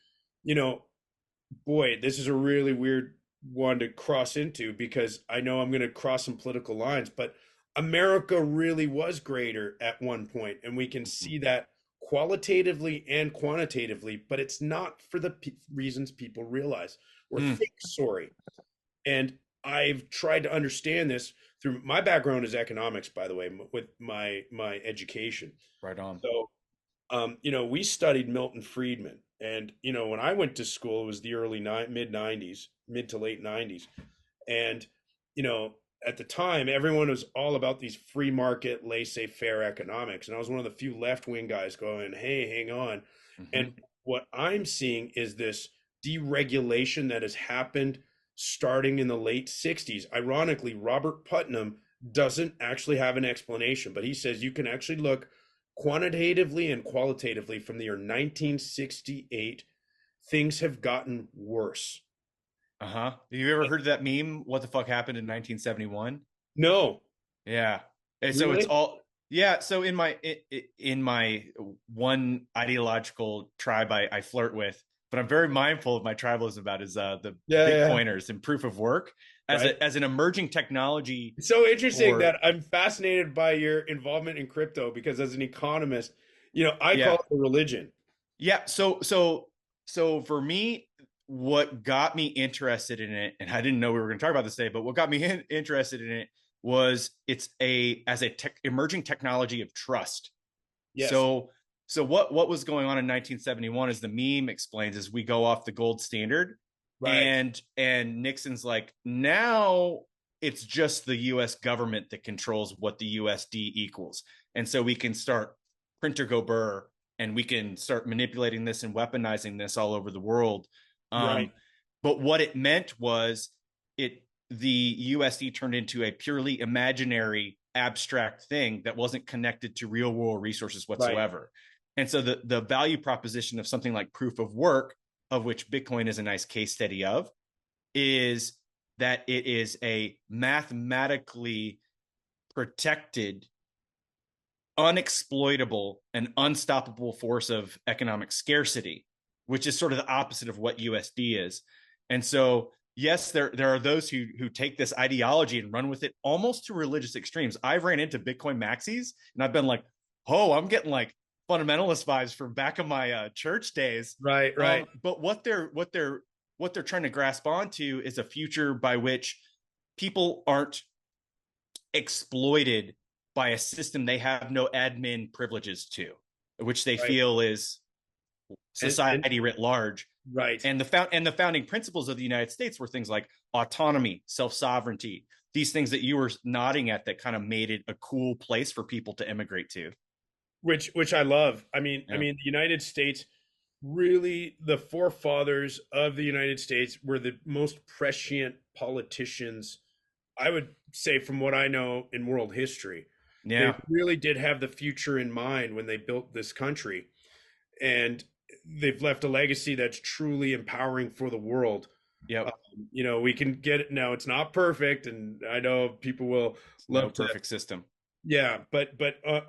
boy, this is a really weird one to cross into, because I know I'm going to cross some political lines, but America really was greater at one point, and we can see that qualitatively and quantitatively, but it's not for the reasons people realize or think. Sorry. And I've tried to understand this through my background is economics, by the way, with my education. Right on. So, we studied Milton Friedman, and when I went to school, it was the mid to late '90s, and at the time, everyone was all about these free market, laissez-faire economics, and I was one of the few left-wing guys going, "Hey, hang on." And what I'm seeing is this deregulation that has happened starting in the late '60s. Ironically, Robert Putnam doesn't actually have an explanation, but he says you can actually look quantitatively and qualitatively from the year 1968. Things have gotten worse. Have you ever heard that meme? What the fuck happened in 1971? No. Yeah. And so it's Really? all, yeah. So in my one ideological tribe I flirt with, but I'm very mindful of my tribalism about is the Yeah, yeah. Bitcoiners and proof of work as Right. an emerging technology It's so interesting for, that I'm fascinated by your involvement in crypto because as an economist, I call yeah. it a religion. Yeah. So for me, what got me interested in it, and I didn't know we were going to talk about this today, but what got me interested in it was it's as a emerging technology of trust. Yes. So what was going on in 1971, as the meme explains, is we go off the gold standard, Right. and Nixon's like, now it's just the U.S. government that controls what the USD equals, and so we can start printer go burr, and we can start manipulating this and weaponizing this all over the world. Right. But what it meant was the USD turned into a purely imaginary, abstract thing that wasn't connected to real world resources Right. whatsoever. And so the value proposition of something like proof of work, of which Bitcoin is a nice case study of, is that it is a mathematically protected, unexploitable, and unstoppable force of economic scarcity, which is sort of the opposite of what USD is. And so, yes, there are those who take this ideology and run with it almost to religious extremes. I've ran into Bitcoin maxis, and I've been like, oh, I'm getting like fundamentalist vibes from back of my church days. Right. Right. But what they're trying to grasp onto is a future by which people aren't exploited by a system they have no admin privileges to, which they Right. feel is society writ large. Right. And the founding principles of the United States were things like autonomy, self-sovereignty, these things that you were nodding at that kind of made it a cool place for people to immigrate to. Which I love. Yeah. The United States, really, the forefathers of the United States were the most prescient politicians, I would say, from what I know in world history. They Yeah. really did have the future in mind when they built this country, and they've left a legacy that's truly empowering for the world. Yep. We can get it now. It's not perfect, and I know people will No love to. perfect system. Yeah, but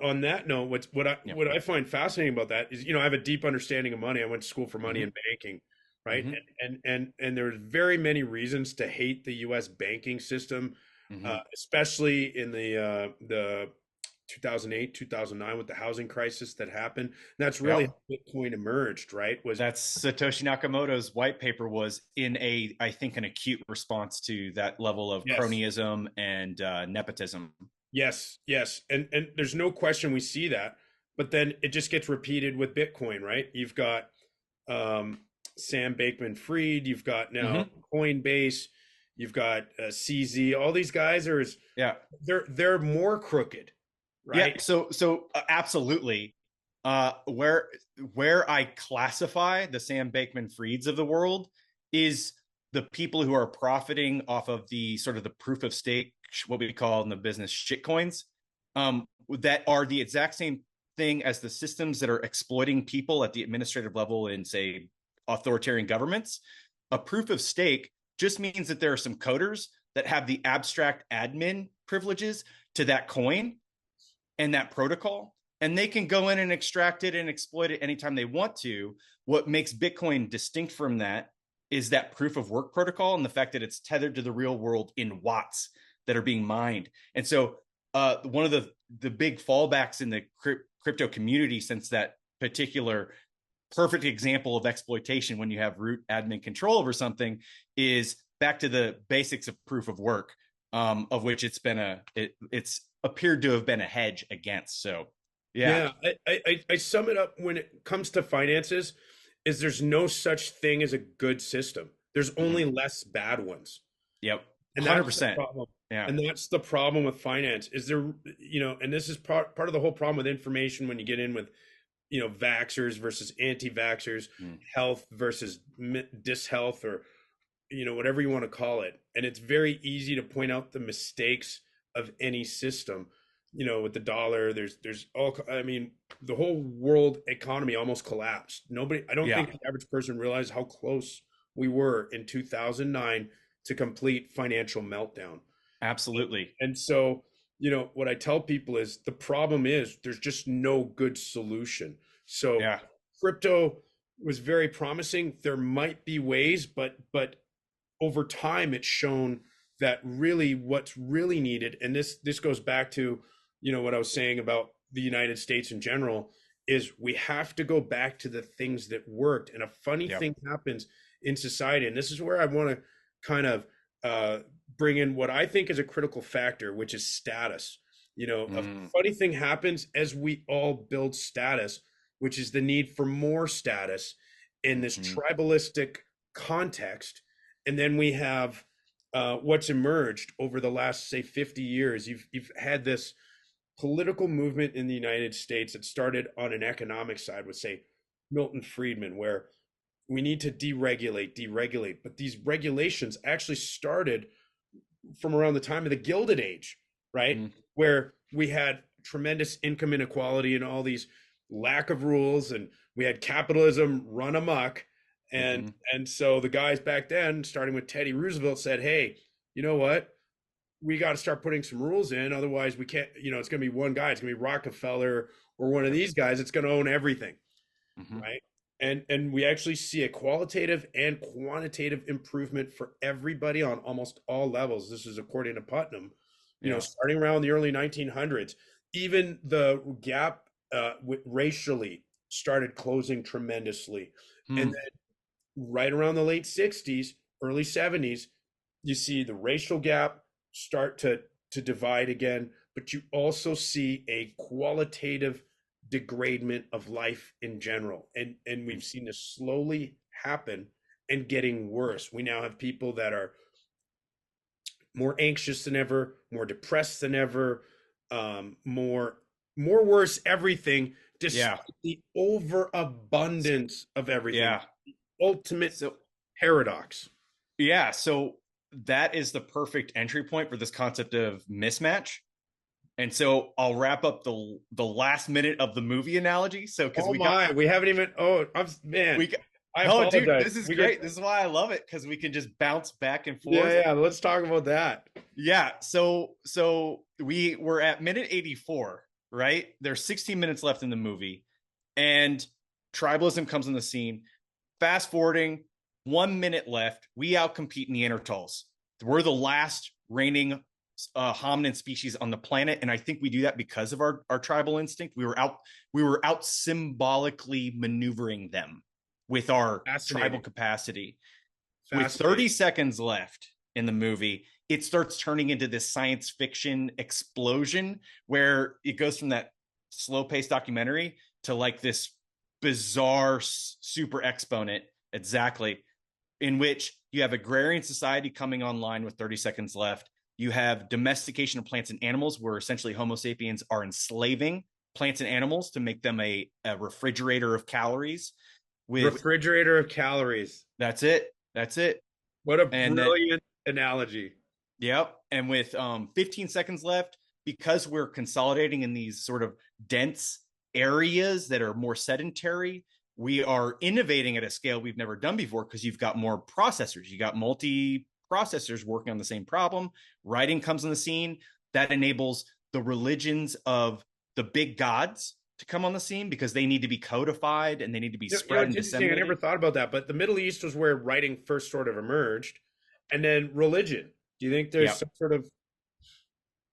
on that note, Yep. what I find fascinating about that is, I have a deep understanding of money. I went to school for money Mhm. and banking, right? Mhm. And there's very many reasons to hate the U.S. banking system, Mhm. especially in the 2008, 2009 with the housing crisis that happened. And that's really Yep. how Bitcoin emerged, right? That's Satoshi Nakamoto's white paper was I think, an acute response to that level of Yes. cronyism and nepotism. Yes, yes. And there's no question we see that, but then it just gets repeated with Bitcoin, right? You've got um, Sam Bankman-Fried, you've got now Mm-hmm. Coinbase, you've got CZ. All these guys Yeah. they're more crooked, Yeah. right? So absolutely. Where I classify the Sam Bankman-Frieds of the world is the people who are profiting off of the sort of the proof of stake, what we call in the business shit coins, that are the exact same thing as the systems that are exploiting people at the administrative level in, say, authoritarian governments. A proof of stake just means that there are some coders that have the abstract admin privileges to that coin and that protocol, and they can go in and extract it and exploit it anytime they want to. What makes Bitcoin distinct from that is that proof of work protocol and the fact that it's tethered to the real world in watts that are being mined. And so one of the big fallbacks in the crypto community, since that particular perfect example of exploitation when you have root admin control over something, is back to the basics of proof of work, of which it's appeared to have been a hedge against. So yeah. Yeah, I sum it up when it comes to finances is there's no such thing as a good system. There's only Mhm. less bad ones. Yep. And that's the 100%. problem. Yeah. And that's the problem with finance is there, and this is part of the whole problem with information when you get in with, vaxxers versus anti-vaxxers, Mm. health versus dishealth, or, whatever you want to call it. And it's very easy to point out the mistakes of any system. With the dollar, there's the whole world economy almost collapsed. I don't Yeah. think the average person realized how close we were in 2009 to complete financial meltdown. Absolutely. And so what I tell people is the problem is there's just no good solution. So Yeah. crypto was very promising. There might be ways, but over time it's shown that really what's really needed, and this goes back to what I was saying about the United States in general, is we have to go back to the things that worked. And a funny Yep. thing happens in society, and this is where I want to kind of bring in what I think is a critical factor, which is status. A funny thing happens as we all build status, which is the need for more status in this tribalistic context. And then we have what's emerged over the last, say, 50 years. You've had this political movement in the United States that started on an economic side with, say, Milton Friedman, where we need to deregulate. But these regulations actually started from around the time of the Gilded Age, right? Where we had tremendous income inequality and all these lack of rules, and we had capitalism run amok. And so the guys back then, starting with Teddy Roosevelt, said, hey, you know what? We got to start putting some rules in. Otherwise, we can't, it's going to be one guy. It's going to be Rockefeller or one of these guys. It's going to own everything, right? And we actually see a qualitative and quantitative improvement for everybody on almost all levels. This is according to Putnam, starting around the early 1900s. Even the gap racially started closing tremendously. And then right around the late 60s, early 70s, you see the racial gap start to divide again, but you also see a qualitative degradement of life in general. And we've seen this slowly happen and getting worse. We now have people that are more anxious than ever, more depressed than ever, more worse everything, despite the overabundance of everything. Yeah. Ultimate paradox. Yeah. So that is the perfect entry point for this concept of mismatch. And so I'll wrap up the last minute of the movie analogy. So because we haven't even. I apologize. Dude, this is great. This is why I love it, because we can just bounce back and forth. Yeah. Let's talk about that. Yeah. So we were at minute 84, right? There's 16 minutes left in the movie, and tribalism comes on the scene. Fast forwarding, 1 minute left. We outcompete Neanderthals. We're the last reigning hominid species on the planet, and I think we do that because of our tribal instinct. We were out symbolically maneuvering them with our tribal capacity. With 30 seconds left in the movie, it starts turning into this science fiction explosion where it goes from that slow-paced documentary to like this bizarre super exponent, exactly, in which you have agrarian society coming online with 30 seconds left. You have domestication of plants and animals, where essentially Homo sapiens are enslaving plants and animals to make them a refrigerator of calories. Refrigerator of calories. That's it. What a brilliant analogy. Yep. And with 15 seconds left, because we're consolidating in these sort of dense areas that are more sedentary, we are innovating at a scale we've never done before, because you've got more processors. You got multi-processors working on the same problem. Writing comes on the scene. That enables the religions of the big gods to come on the scene, because they need to be codified and they need to be spread and disseminated. I never thought about that, but the Middle East was where writing first sort of emerged, and then religion. Do you think there's some sort of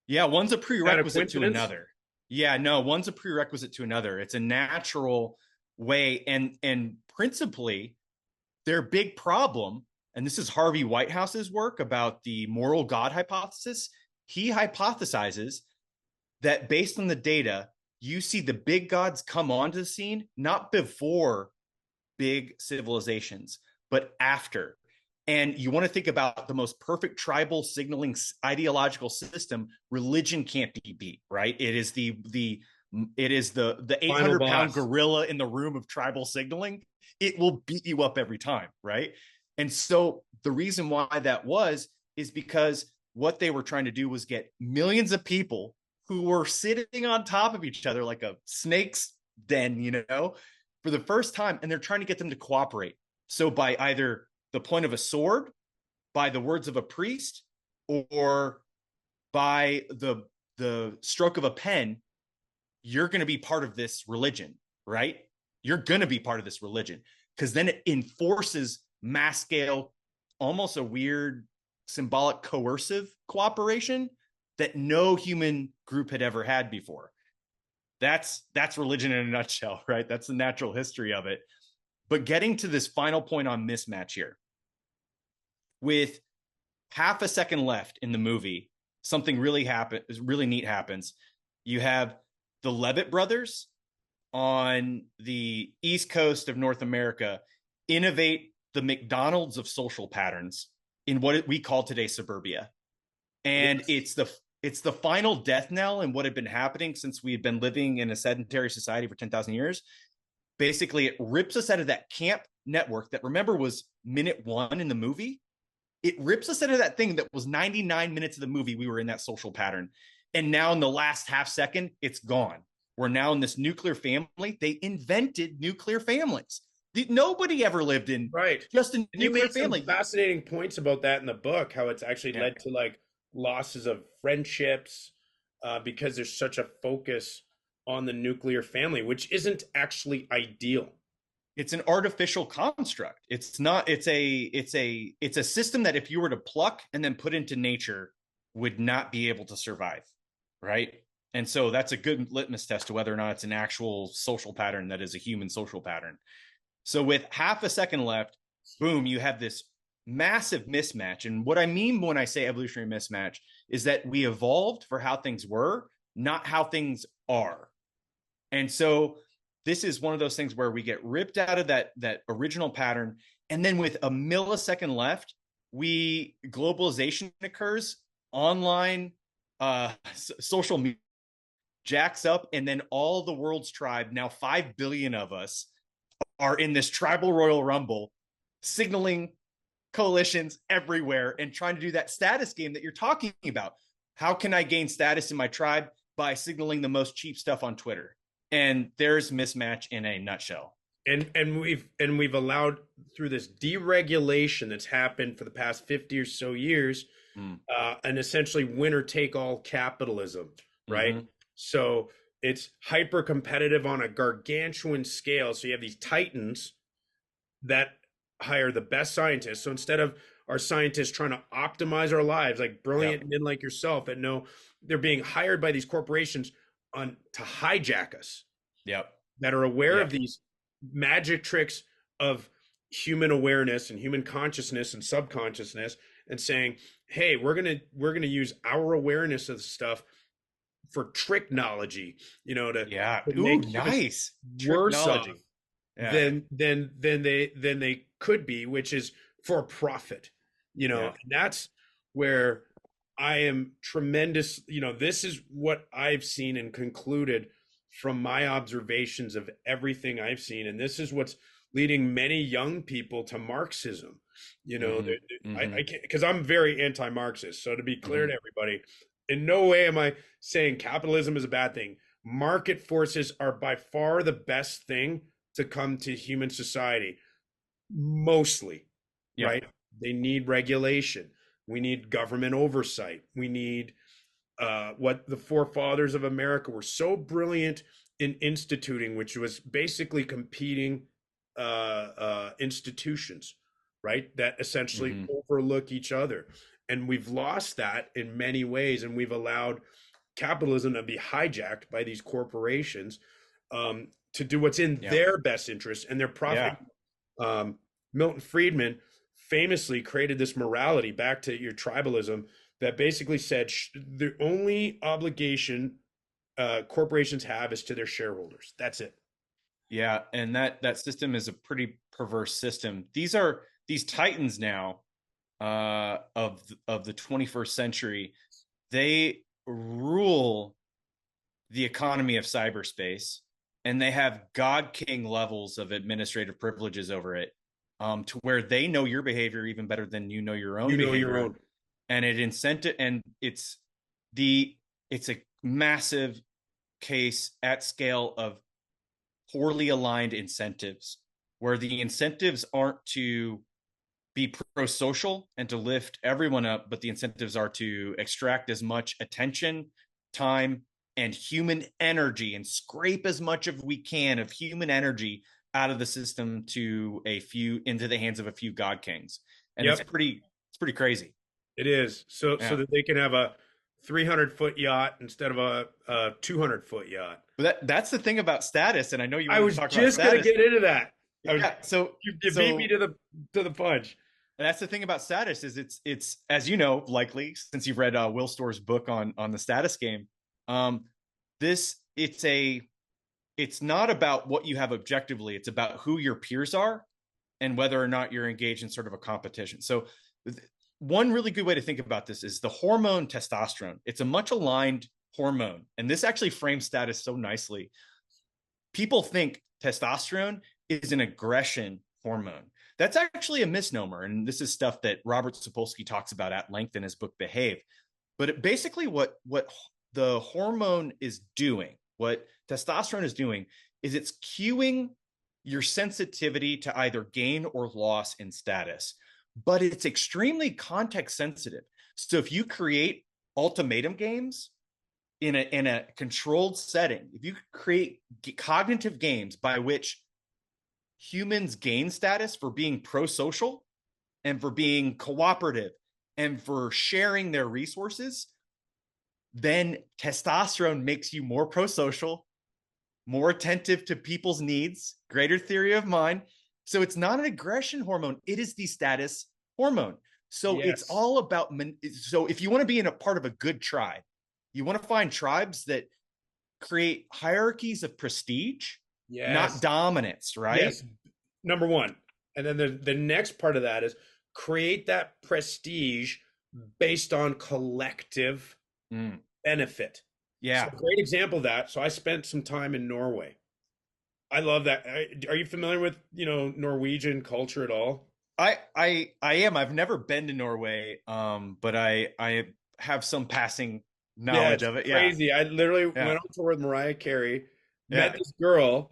one's a prerequisite to another? Yeah, no, one's a prerequisite to another. It's a natural way, and principally their big problem, and this is Harvey Whitehouse's work about the moral God hypothesis. He hypothesizes that based on the data, you see the big gods come onto the scene not before big civilizations, but after. And you want to think about the most perfect tribal signaling ideological system. Religion can't be beat, right? It is the 800-pound gorilla in the room of tribal signaling. It will beat you up every time, right? And so the reason why that is because what they were trying to do was get millions of people who were sitting on top of each other like a snake's den, for the first time, and they're trying to get them to cooperate. So by either the point of a sword, by the words of a priest, or by the the stroke of a pen, you're going to be part of this religion, right? You're going to be part of this religion, because then it enforces mass scale, almost a weird symbolic coercive cooperation that no human group had ever had before. That's religion in a nutshell, right? That's the natural history of it. But getting to this final point on mismatch here, with half a second left in the movie, something really neat happens. You have the Levitt brothers on the East Coast of North America innovate the McDonald's of social patterns in what we call today suburbia. And it's the final death knell in what had been happening since we had been living in a sedentary society for 10,000 years. Basically, it rips us out of that camp network that, remember, was minute 1 in the movie. It rips us out of that thing that was 99 minutes of the movie. We were in that social pattern. And now in the last half second, it's gone. We're now in this nuclear family. They invented nuclear families. Nobody ever lived in just a nuclear family. Some fascinating points about that in the book, how it's actually led to like losses of friendships because there's such a focus on the nuclear family, which isn't actually ideal. It's an artificial construct. It's not, it's a system that if you were to pluck and then put into nature would not be able to survive. Right. And so that's a good litmus test to whether or not it's an actual social pattern that is a human social pattern. So with half a second left, boom, you have this massive mismatch. And what I mean when I say evolutionary mismatch is that we evolved for how things were, not how things are. And so this is one of those things where we get ripped out of that original pattern. And then with a millisecond left, globalization occurs, online, social media jacks up, and then all the world's tribe, now 5 billion of us, are in this tribal royal rumble, signaling coalitions everywhere and trying to do that status game that you're talking about. How can I gain status in my tribe? By signaling the most cheap stuff on Twitter. And there's mismatch in a nutshell. And we've allowed, through this deregulation that's happened for the past 50 or so years, and essentially winner take all capitalism, right? Mm-hmm. So it's hyper competitive on a gargantuan scale. So you have these titans that hire the best scientists. So instead of our scientists trying to optimize our lives, like brilliant men like yourself, and no, they're being hired by these corporations to hijack us. That are aware of these magic tricks of human awareness and human consciousness and subconsciousness, and saying, hey, we're gonna use our awareness of the stuff for tricknology, to make nice worse off than they could be, which is for profit, and that's where I am tremendous. This is what I've seen and concluded from my observations of everything I've seen. And this is what's leading many young people to Marxism, I can't, because I'm very anti-Marxist. So to be clear to everybody, in no way am I saying capitalism is a bad thing. Market forces are by far the best thing to come to human society, mostly, right? They need regulation. We need government oversight. We need what the forefathers of America were so brilliant in instituting, which was basically competing institutions, right? That essentially overlook each other. And we've lost that in many ways. And we've allowed capitalism to be hijacked by these corporations to do what's in their best interest and their profit. Milton Friedman famously created this morality, back to your tribalism, that basically said the only obligation corporations have is to their shareholders. That's it. Yeah, and that system is a pretty perverse system. These titans now of the 21st century. They rule the economy of cyberspace, and they have God King levels of administrative privileges over it, to where they know your behavior even better than you know your own behavior. And it's a massive case at scale of poorly aligned incentives, where the incentives aren't to be pro-social and to lift everyone up, but the incentives are to extract as much attention time, and human energy, and scrape as much of we can of human energy out of the system into the hands of a few god kings. And Yep. it's pretty crazy. It is. So Yeah. that they can have a 300-foot yacht instead of a 200-foot yacht. But that's the thing about status, and I know you I want was to talk just about going to status. get into that. Yeah, so you beat me to the punch. That's the thing about status is it's as you know, likely since you've read Will Storr's book on the status game. It's not about what you have objectively. It's about who your peers are and whether or not you're engaged in sort of a competition. So one really good way to think about this is the hormone testosterone. It's a much aligned hormone. And this actually frames status so nicely. People think testosterone is an aggression hormone. That's actually a misnomer. And this is stuff that Robert Sapolsky talks about at length in his book, Behave. But basically what the hormone is doing, what testosterone is doing, is it's cueing your sensitivity to either gain or loss in status. But it's extremely context sensitive. So if you create ultimatum games in a controlled setting, if you create cognitive games by which humans gain status for being pro-social and for being cooperative and for sharing their resources, then testosterone makes you more pro-social, more attentive to people's needs, greater theory of mind. So it's not an aggression hormone. It is the status hormone. So Yes. It's all about, so if you want to be in a part of a good tribe, you want to find tribes that create hierarchies of prestige, not dominance, right? Yes. Number one. And then the next part of that is create that prestige based on collective benefit. Yeah. So a great example of that. So I spent some time in Norway. I love that. Are you familiar with, Norwegian culture at all? I am. I've never been to Norway, but I have some passing knowledge of it. Crazy. I literally went on tour with Mariah Carey, met this girl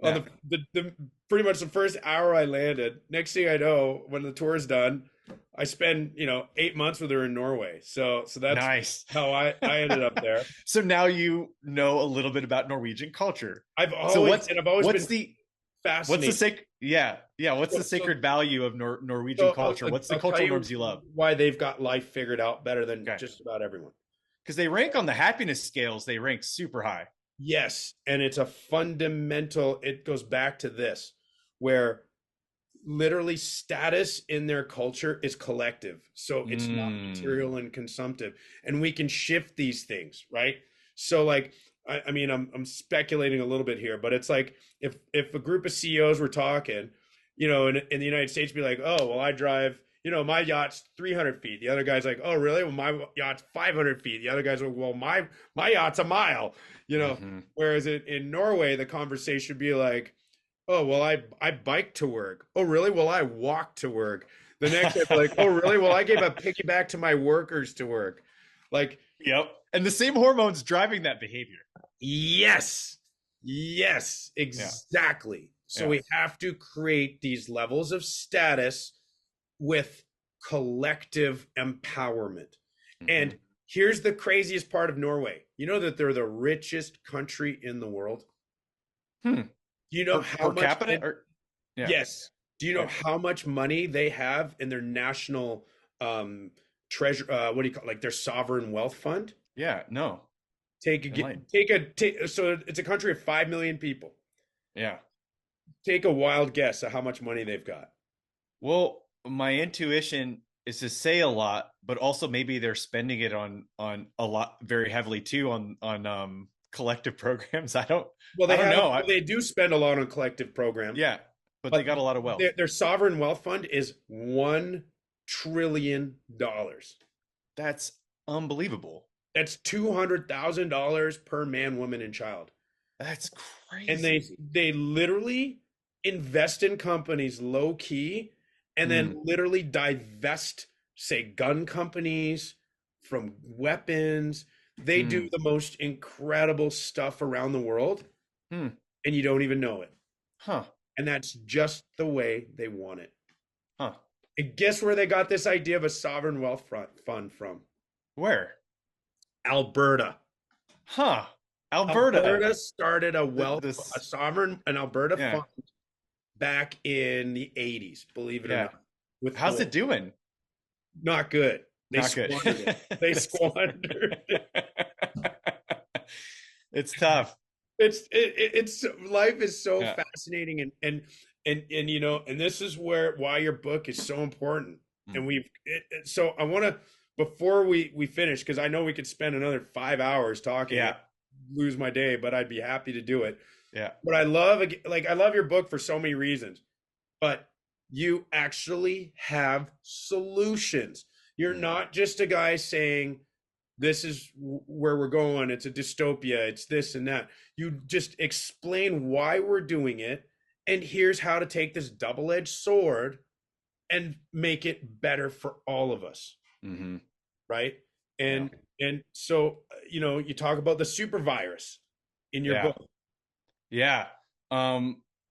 on the pretty much the first hour I landed. Next thing I know, when the tour is done, I spend 8 months with her in Norway. So that's nice. How I ended up there. So now you know a little bit about Norwegian culture. I've always been fascinated. What's the sacred? Yeah. What's the sacred value of Norwegian culture? What's the cultural norms you love? Why they've got life figured out better than just about everyone. Because they rank on the happiness scales. They rank super high. Yes, and it's a fundamental. It goes back to this, where literally status in their culture is collective, so it's not material and consumptive, and we can shift these things, right? So like I mean I'm speculating a little bit here, but it's like if a group of CEOs were talking, in the United States, be like, oh well, I drive, my yacht's 300 feet. The other guy's like, oh really? Well, my yacht's 500 feet. The other guy's like, well, my yacht's a mile. Whereas in Norway, the conversation would be like, oh, well, I bike to work. Oh, really? Well, I walk to work. The next day, like, oh, really? Well, I gave a piggyback to my workers to work. Like, yep. And the same hormones driving that behavior. Yes, exactly. Yeah. So we have to create these levels of status with collective empowerment. And here's the craziest part of Norway. You know that they're the richest country in the world? Do you know how much capita? Yes. Do you know how much money they have in their national treasure? What do you call it? Like their sovereign wealth fund? Yeah. No. So it's a country of 5 million people. Yeah. Take a wild guess at how much money they've got. Well, my intuition is to say a lot, but also maybe they're spending it on a lot very heavily too on collective programs. I don't know. They do spend a lot on collective programs. Yeah, but they got a lot of wealth. Their sovereign wealth fund is $1 trillion. That's unbelievable. That's $200,000 per man, woman, and child. That's crazy. And they literally invest in companies low key, and then literally divest, say, gun companies from weapons. They do the most incredible stuff around the world, and you don't even know it. Huh. And that's just the way they want it. Huh. And guess where they got this idea of a sovereign wealth fund from? Where? Alberta. Huh. Alberta. Alberta started a This. sovereign, an Alberta Yeah. fund back in the 80s, believe it or Yeah. not. With How's gold. it doing? Not good. They Not good. squandered it. They squandered it. It's tough. It's life is so Yeah. fascinating and you know, and this is why your book is so important. And so I want to, before we finish, because I know we could spend another 5 hours talking. Yeah. Lose my day, but I'd be happy to do it. Yeah. But I love your book for so many reasons, but you actually have solutions. You're not just a guy saying, this is where we're going, it's a dystopia, it's this and that. You just explain why we're doing it, and here's how to take this double-edged sword and make it better for all of us. Mm-hmm. Right? And so, you know, you talk about the super virus in your book. Yeah.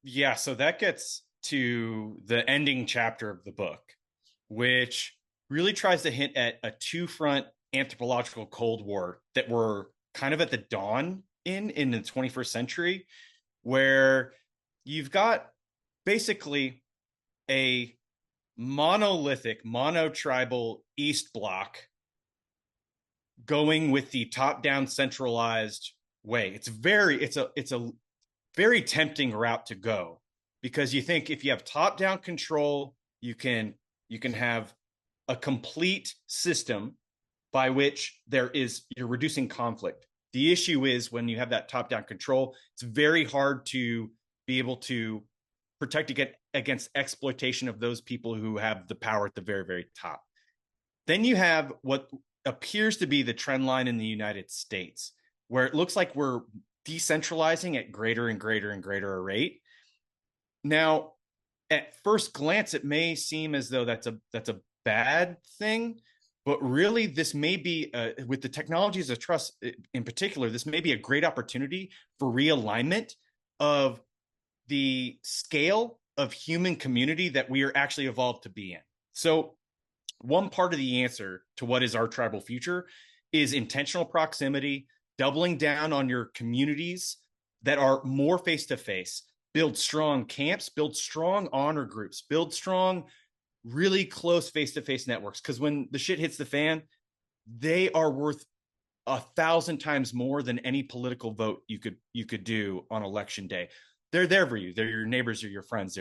Yeah. So that gets to the ending chapter of the book, which really tries to hint at a two-front anthropological Cold War that we're kind of at the dawn in the 21st century, where you've got basically a monolithic, mono-tribal East Bloc going with the top-down centralized way. It's a very tempting route to go, because you think if you have top-down control, you can have a complete system by which you're reducing conflict. The issue is when you have that top-down control, it's very hard to be able to protect against exploitation of those people who have the power at the very, very top. Then you have what appears to be the trend line in the United States, where it looks like we're decentralizing at greater and greater and greater a rate. Now, at first glance, it may seem as though that's a bad thing, but really this may be, with the technologies of trust in particular, this may be a great opportunity for realignment of the scale of human community that we are actually evolved to be in. So one part of the answer to what is our tribal future is intentional proximity, doubling down on your communities that are more face-to-face, build strong camps, build strong honor groups, build strong, really close face-to-face networks. Because when the shit hits the fan, they are worth 1,000 times more than any political vote you could do on election day. They're there for you. They're your neighbors or your friends.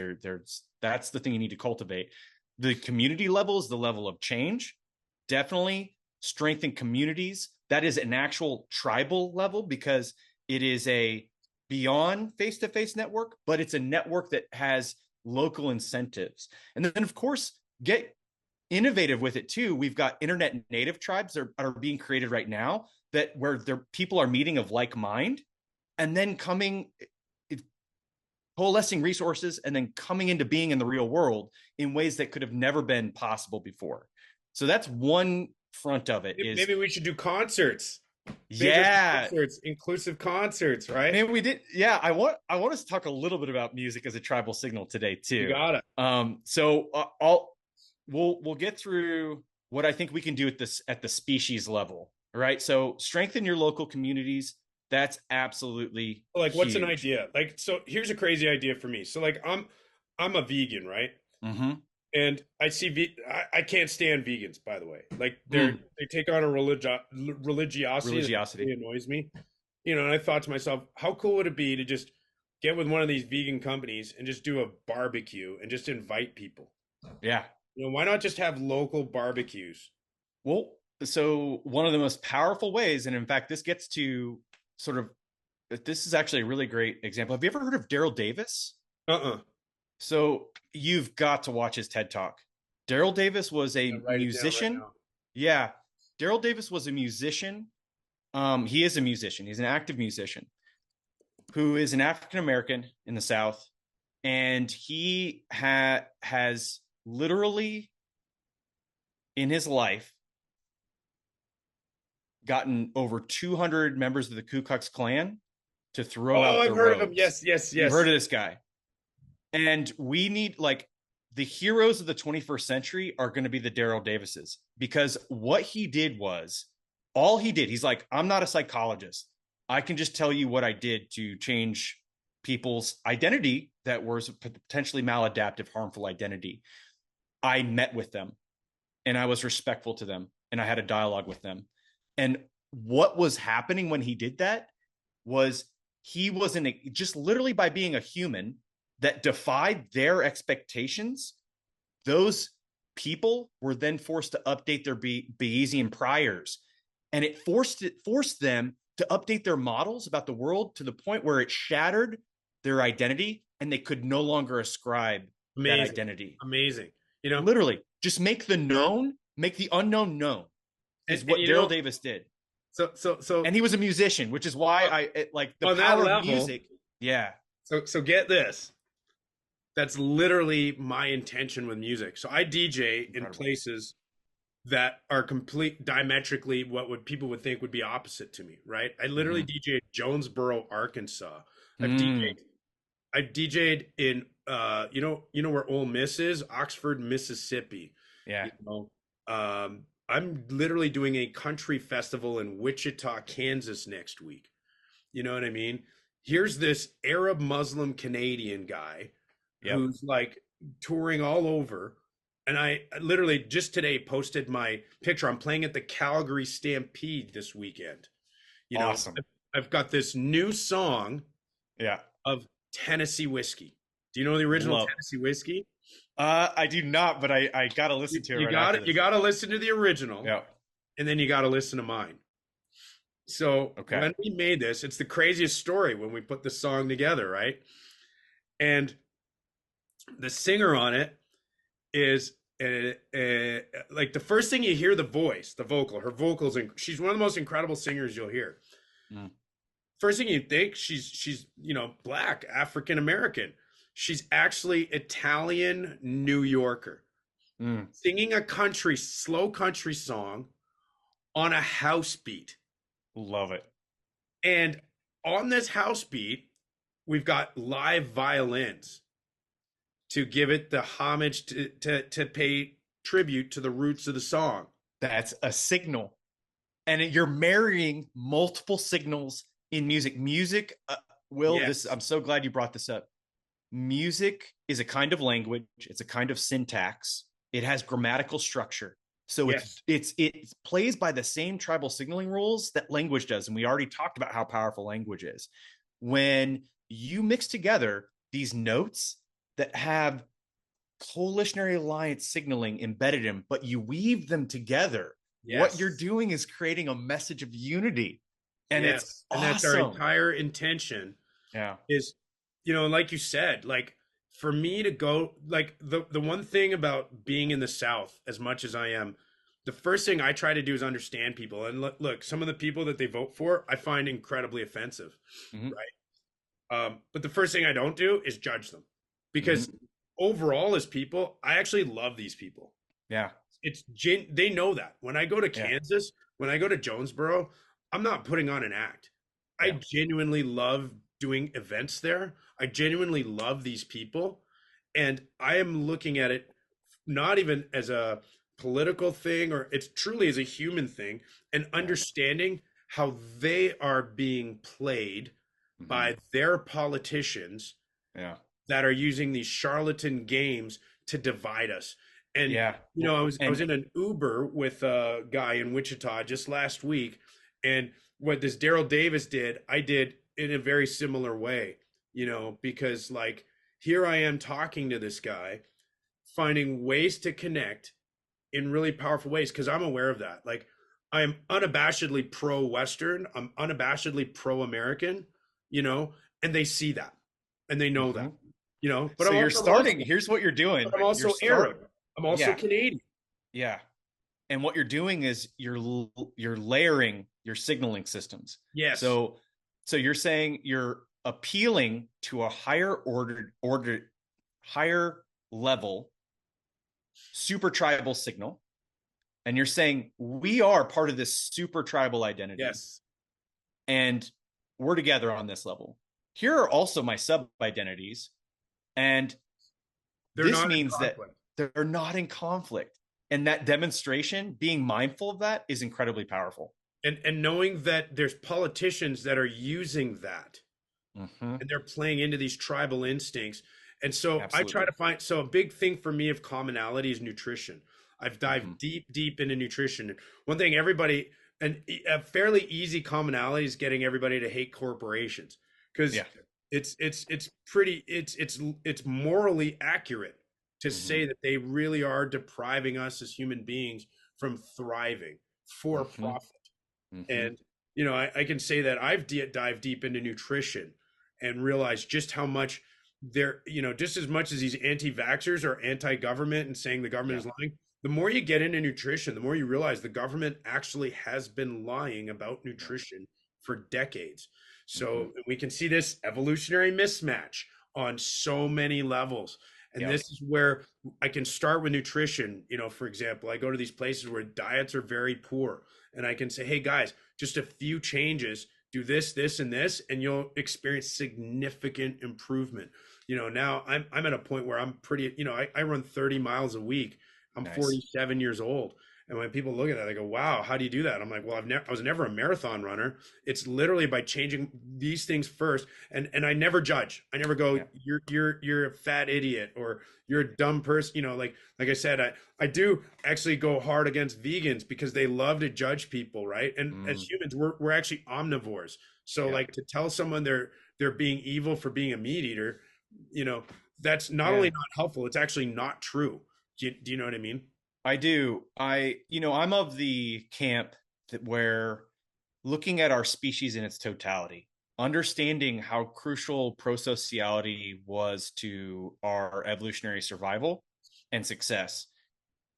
That's the thing you need to cultivate. The community level is the level of change. Definitely strengthen communities. That is an actual tribal level, because it is a beyond face-to-face network, but it's a network that has local incentives. And then, of course, get innovative with it too. We've got internet native tribes that are being created right now, that where people are meeting of like mind, and then coalescing resources and then coming into being in the real world in ways that could have never been possible before. So that's one front of it. Maybe we should do concerts. Concerts, inclusive concerts, right? Maybe we did. Yeah, I want us to talk a little bit about music as a tribal signal today too. You got it. So we'll get through what I think we can do at the species level. All right. So strengthen your local communities. That's absolutely like, what's huge. an idea? Like, so here's a crazy idea for me. So like, I'm a vegan, right? Mm-hmm. And I see, I can't stand vegans, by the way. Like they take on a religiosity that really annoys me. You know, and I thought to myself, how cool would it be to just get with one of these vegan companies and just do a barbecue and just invite people? Yeah. You know, why not just have local barbecues? Well, so one of the most powerful ways, and in fact, this gets to this is actually a really great example. Have you ever heard of Daryl Davis? So you've got to watch his TED Talk. Daryl Davis was a musician. Yeah. Daryl Davis was a musician. He is a musician. He's an active musician who is an African-American in the South. And he has literally in his life gotten over 200 members of the Ku Klux Klan to throw out I've heard of him. Yes. You've heard of this guy. And we need, like, the heroes of the 21st century are going to be the Daryl Davises, because what he did was, he's like, I'm not a psychologist. I can just tell you what I did to change people's identity that was potentially maladaptive, harmful identity. I met with them and I was respectful to them and I had a dialogue with them. And what was happening when he did that was he wasn't just literally by being a human that defied their expectations. Those people were then forced to update their Bayesian priors, and it forced them to update their models about the world to the point where it shattered their identity and they could no longer ascribe that identity. Amazing. Literally just make the known, make the unknown known is what Daryl Davis did. So, and he was a musician, which is why like the power of music. Yeah. So get this. That's literally my intention with music. So I DJ in places that are diametrically what people would think would be opposite to me, right? I literally DJed Jonesboro, Arkansas. I've DJed in you know where Ole Miss is, Oxford, Mississippi. Yeah. I'm literally doing a country festival in Wichita, Kansas next week. You know what I mean? Here's this Arab Muslim Canadian guy who's like touring all over. And I literally just today posted my picture. I'm playing at the Calgary Stampede this weekend. Awesome. I've got this new song of Tennessee whiskey. Do you know the original Tennessee whiskey? I do not, but I gotta listen to it. You gotta listen to the original. Yeah. And then you gotta listen to mine. So when we made this, it's the craziest story when we put the song together, right? And the singer on it is like the first thing you hear, the vocal, her vocals, and she's one of the most incredible singers you'll hear. First thing you think, she's Black, African American. She's actually Italian New Yorker, singing a slow country song on a house beat. Love it. And on this house beat, we've got live violins to give it the homage to pay tribute to the roots of the song. That's a signal. And you're marrying multiple signals in music. I'm so glad you brought this up. Music is a kind of language. It's a kind of syntax. It has grammatical structure. So it plays by the same tribal signaling rules that language does. And we already talked about how powerful language is. When you mix together these notes that have coalitionary alliance signaling embedded in, but you weave them together, what you're doing is creating a message of unity. And it's awesome. And that's our entire intention. Is, like you said, like for me to go, like the one thing about being in the South as much as I am, the first thing I try to do is understand people. And look, some of the people that they vote for, I find incredibly offensive, right? But the first thing I don't do is judge them, because overall as people, I actually love these people. Yeah. They know that. When I go to Kansas, when I go to Jonesboro, I'm not putting on an act. I genuinely love doing events there. I genuinely love these people. And I am looking at it not even as a political thing, or it's truly as a human thing, and understanding how they are being played by their politicians that are using these charlatan games to divide us. And I was in an Uber with a guy in Wichita just last week, and what this Daryl Davis did, I did in a very similar way, because like here I am talking to this guy, finding ways to connect in really powerful ways, because I'm aware of that. Like I'm unabashedly pro-Western, I'm unabashedly pro-American, and they see that and they know that, but so here's what you're doing. I'm also Arab. I'm also Canadian. Yeah. And what you're doing is you're layering your signaling systems. Yes. So you're saying you're appealing to a higher higher level super tribal signal. And you're saying we are part of this super tribal identity. Yes. And we're together on this level. Here are also my sub identities. And this means that they're not in conflict. And that demonstration, being mindful of that, is incredibly powerful. And knowing that there's politicians that are using that, Mm-hmm. and they're playing into these tribal instincts. And so I try Absolutely. to find, so a big thing for me of commonality is nutrition. I've Mm-hmm. dived deep into nutrition. One thing everybody, and a fairly easy commonality is getting everybody to hate corporations, because Yeah. it's morally accurate to Mm-hmm. say that they really are depriving us as human beings from thriving for Mm-hmm. profit. Mm-hmm. And I can say that I've dived deep into nutrition and realized just how much they're, just as much as these anti-vaxxers are anti-government and saying the government Yeah. is lying, the more you get into nutrition, the more you realize the government actually has been lying about Yeah. nutrition for decades. Mm-hmm. So we can see this evolutionary mismatch on so many levels. And Yep. this is where I can start with nutrition. For example, I go to these places where diets are very poor, and I can say, hey guys, just a few changes, do this, this, and this, and you'll experience significant improvement. Now I'm at a point where I'm pretty, I run 30 miles a week. I'm Nice. 47 years old. And when people look at that, they go, wow, how do you do that? I'm like, well, I was never a marathon runner. It's literally by changing these things first. And I never judge. I never go, Yeah. you're a fat idiot, or you're a dumb person. Like I said, I do actually go hard against vegans because they love to judge people, right? And as Mm, humans, we're actually omnivores. So yeah. like, to tell someone they're being evil for being a meat eater, that's not Yeah. only not helpful, it's actually not true. Do you know what I mean? I do. I'm of the camp that where looking at our species in its totality, understanding how crucial prosociality was to our evolutionary survival and success.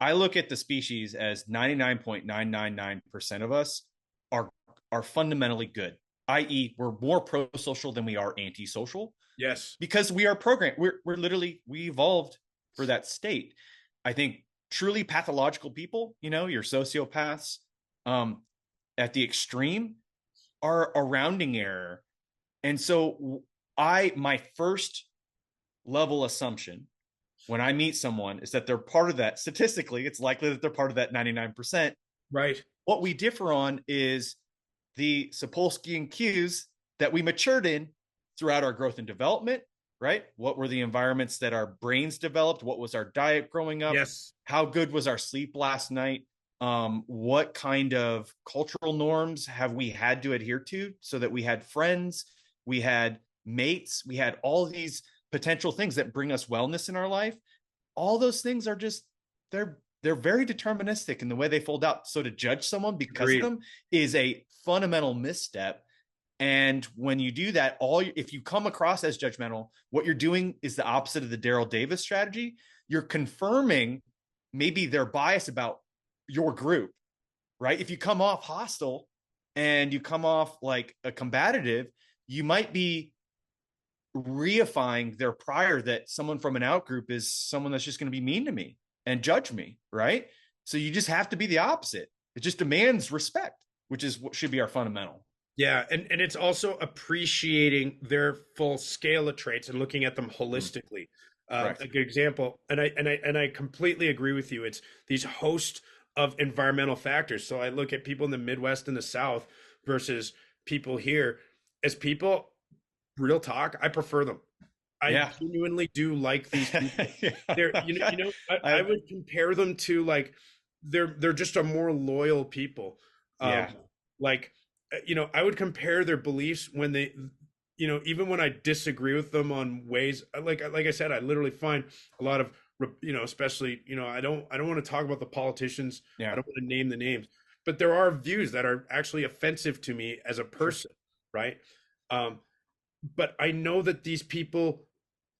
I look at the species as 99.999% of us are are fundamentally good, i.e., we're more pro-social than we are anti-social Yes. because we are programmed. We're literally we evolved for that state. I think truly pathological people, your sociopaths, um, at the extreme, are a rounding error. And so my first level assumption when I meet someone is that they're part of that. Statistically, it's likely that they're part of that 99%. Right. What we differ on is the Sapolsky cues that we matured in throughout our growth and development, right? What were the environments that our brains developed? What was our diet growing up? Yes. How good was our sleep last night? What kind of cultural norms have we had to adhere to so that we had friends, we had mates, we had all these potential things that bring us wellness in our life? All those things are just they're very deterministic in the way they fold out. So to judge someone because of Agreed. them is a fundamental misstep. And when you do that, if you come across as judgmental, what you're doing is the opposite of the Daryl Davis strategy. You're confirming maybe their bias about your group, right? If you come off hostile and you come off like a combative, you might be reifying their prior that someone from an out group is someone that's just going to be mean to me and judge me, right? So you just have to be the opposite. It just demands respect, which is what should be our fundamental. Yeah, and it's also appreciating their full scale of traits and looking at them holistically. Correct. A good example, and I completely agree with you. It's these host of environmental factors. So I look at people in the Midwest and the South versus people here. As people, real talk, I prefer them. I Yeah. genuinely do like these people. They're, I I, would compare them to, like, they're just a more loyal people. Um, yeah. like, I would compare their beliefs when they, even when I disagree with them on ways, like I said, I literally find a lot of, especially, I don't want to talk about the politicians. I Yeah. don't want to name the names, but there are views that are actually offensive to me as a Sure. person, right? Um, but I know that these people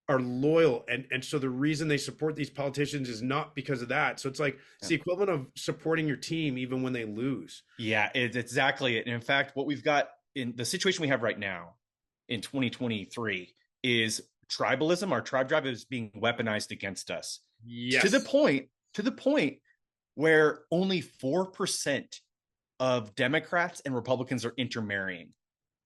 are loyal, and so the reason they support these politicians is not because of that. So it's like, it's Yeah. the equivalent of supporting your team even when they lose. Yeah, it's exactly it. And in fact, what we've got in the situation we have right now in 2023 is tribalism. Our tribe drive is being weaponized against us Yes. to the point where only 4% of Democrats and Republicans are intermarrying.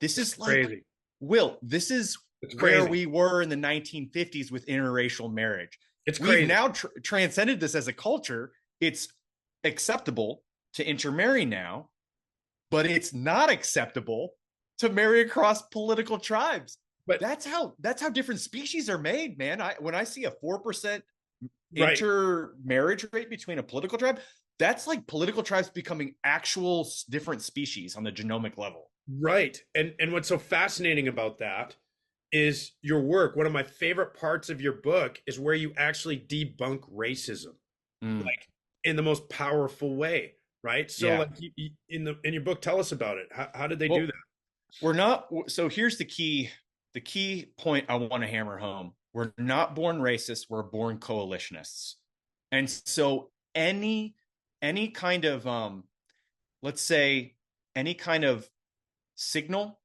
This is like, Crazy. Will, this is It's where crazy. we were in the 1950s with interracial marriage. It's We've crazy. now transcended this as a culture. It's acceptable to intermarry now. but it's not acceptable to marry across political tribes. But that's how different species are made, man. When I see a 4% right, intermarriage rate between a political tribe, that's like political tribes becoming actual different species on the genomic level. right. And what's so fascinating about that is your work. One of my favorite parts of your book is where you actually debunk racism, like in the most powerful way, right? So Yeah. like in your book, tell us about it. How did they do that? We're not. So here's the key point I want to hammer home. We're not born racist. We're born coalitionists. And so any kind of let's say any kind of signal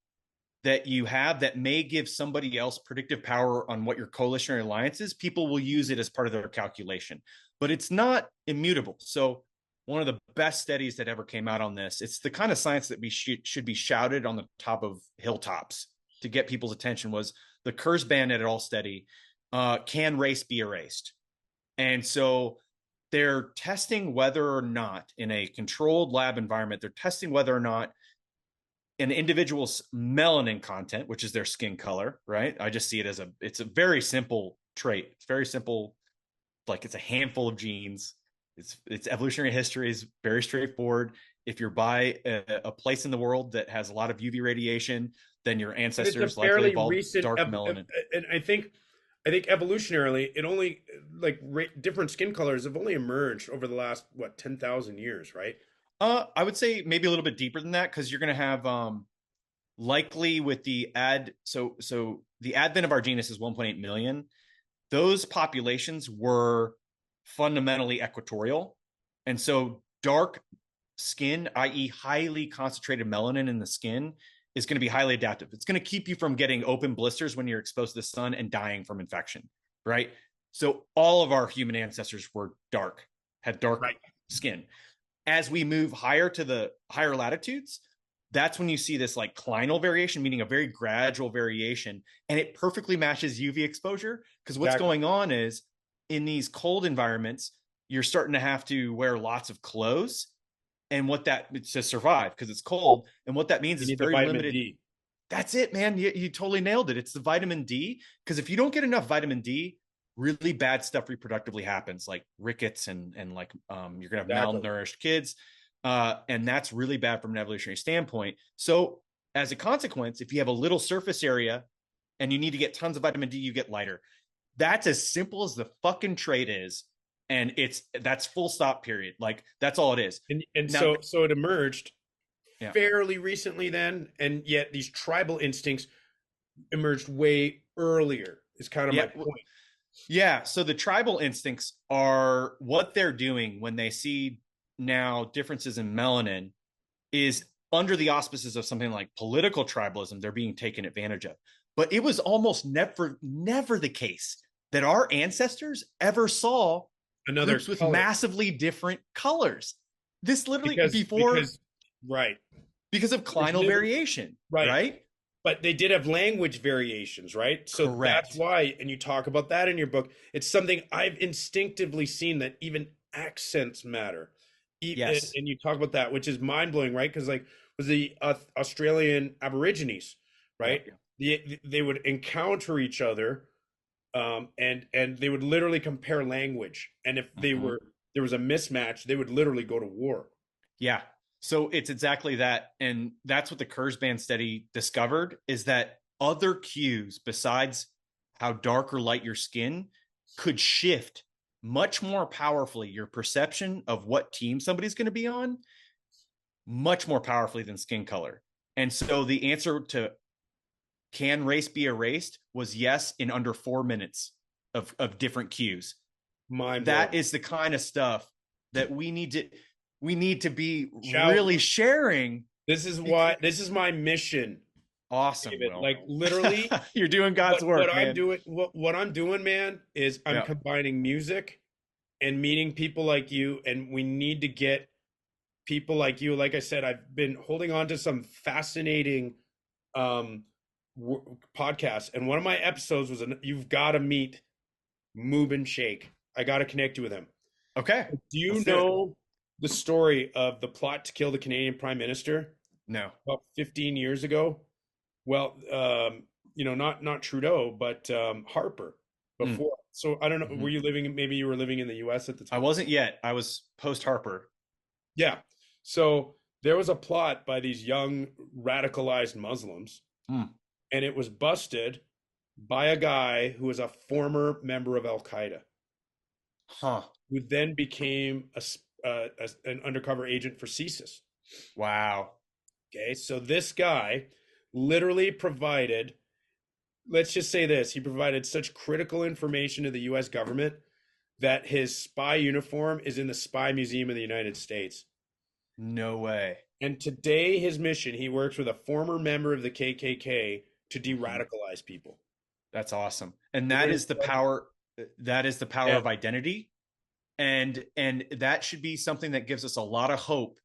that you have that may give somebody else predictive power on what your coalitionary alliance is, people will use it as part of their calculation. But it's not immutable. So one of the best studies that ever came out on this, it's the kind of science that we should be shouted on the top of hilltops to get people's attention, was the Kurzban et al. Study, Can Race Be Erased? And so they're testing whether or not, in a controlled lab environment, they're testing whether or not an individual's melanin content, which is their skin color, right? I just see it as it's a very simple trait. It's very simple. Like, it's a handful of genes. Its evolutionary history is very straightforward. If you're by a place in the world that has a lot of UV radiation, then your ancestors likely evolved dark melanin. And I think evolutionarily, it only different skin colors have only emerged over the last 10,000 years, right? I would say maybe a little bit deeper than that, because you're going to have likely with the the advent of our genus is 1.8 million. Those populations were fundamentally equatorial, and so dark skin, i.e. highly concentrated melanin in the skin, is going to be highly adaptive. It's going to keep you from getting open blisters when you're exposed to the sun and dying from infection, right? So all of our human ancestors were dark, had dark skin. As we move higher to the higher latitudes, that's when you see this like clinal variation, meaning a very gradual variation, and it perfectly matches UV exposure. Because what's going on is, in these cold environments, you're starting to have to wear lots of clothes, and to survive, because it's cold. And what that means is very limited. D. That's it, man. You totally nailed it. It's the vitamin D. Because if you don't get enough vitamin D, really bad stuff reproductively happens, like rickets and like you're gonna have malnourished kids, and that's really bad from an evolutionary standpoint. So as a consequence, if you have a little surface area and you need to get tons of vitamin D, you get lighter. That's as simple as the fucking trait is, and that's full stop, period. Like, that's all it is. And now, so it emerged fairly recently then, and yet these tribal instincts emerged way earlier, is kind of my point. Yeah, so the tribal instincts are what they're doing when they see now differences in melanin is under the auspices of something like political tribalism. They're being taken advantage of. But it was almost never the case that our ancestors ever saw another groups with massively different colors. This literally because of clinal variation, right? But they did have language variations, right? So that's why, and you talk about that in your book. It's something I've instinctively seen, that even accents matter. Yes. And you talk about that, which is mind-blowing, right? Because like was the Australian Aborigines, right? Yeah. They would encounter each other, and they would literally compare language. And if there was a mismatch, they would literally go to war. Yeah. So it's exactly that. And that's what the Kurzban study discovered, is that other cues besides how dark or light your skin could shift much more powerfully your perception of what team somebody's going to be on, much more powerfully than skin color. And so the answer to can race be erased was yes, in under 4 minutes of different cues. That is the kind of stuff that we need to be really sharing. This is my mission. Awesome. David. Like, literally you're doing God's work, man. What I'm doing, man, is I'm combining music and meeting people like you. And we need to get people like you. Like I said, I've been holding on to some fascinating podcasts. And one of my episodes was you've got to meet Mubin Sheikh. I got to connect you with him. Okay. Do you know the story of the plot to kill the Canadian Prime Minister? No. about 15 years ago. Well, not Trudeau, but Harper Mm. before. So I don't know. Hmm. Were you living? Maybe you were living in the U.S. at the I time. wasn't yet. I was post Harper. Yeah. So there was a plot by these young radicalized Muslims, Mm. and it was busted by a guy who was a former member of Al Qaeda, Huh. who then became an undercover agent for CSIS. Wow. Okay, so this guy literally provided, let's just say this, he provided such critical information to the US government that his spy uniform is in the Spy Museum of the United States. No way. And today, his mission, he works with a former member of the KKK to Mhm. de-radicalize people. That's awesome. And that Very is the power. That is the power Yeah. of identity. And that should be something that gives us a lot of hope.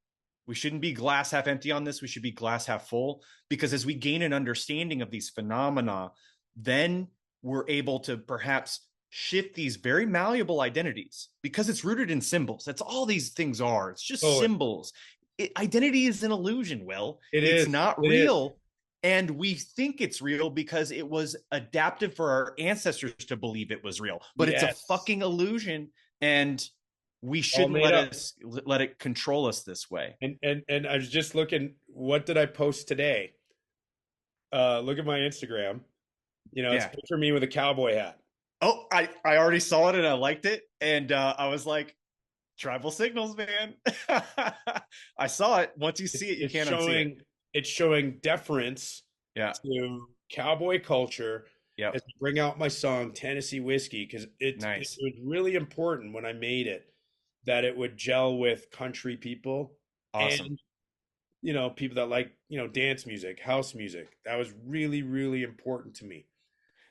We shouldn't be glass half empty on this. We should be glass half full, because as we gain an understanding of these phenomena, then we're able to perhaps shift these very malleable identities, because it's rooted in symbols. That's all these things are. It's just Oh, symbols. Identity is an illusion. Well, it it's is. not It is. real. And we think it's real because it was adaptive for our ancestors to believe it was real, but it's a Yes. fucking illusion. And we All shouldn't made up. let it control us this way. And I was just looking, what did I post today? Look at my Instagram. It's a Yeah. picture of me with a cowboy hat. Oh, I already saw it and I liked it. And I was like, tribal signals, man. I saw it. Once you see it, you It's can't unsee it. showing deference Yeah. to cowboy culture as Yep. I bring out my song Tennessee Whiskey, because it Nice. was really important when I made it that it would gel with country people Awesome. and people that like dance music, house music. That was really, really important to me.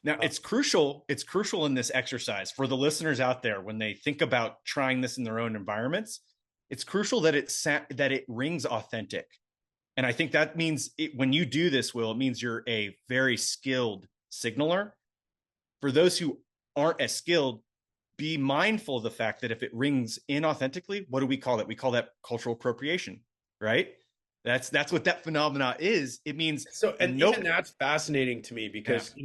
Now, Uh, it's crucial. It's crucial in this exercise for the listeners out there when they think about trying this in their own environments. It's crucial that it rings authentic. And I think that means when you do this, Will, it means you're a very skilled signaler. For those who aren't as skilled, be mindful of the fact that if it rings inauthentically, what do we call it? We call that cultural appropriation, right? That's what that phenomena is. It means so, and nope. even that's fascinating to me Yeah. because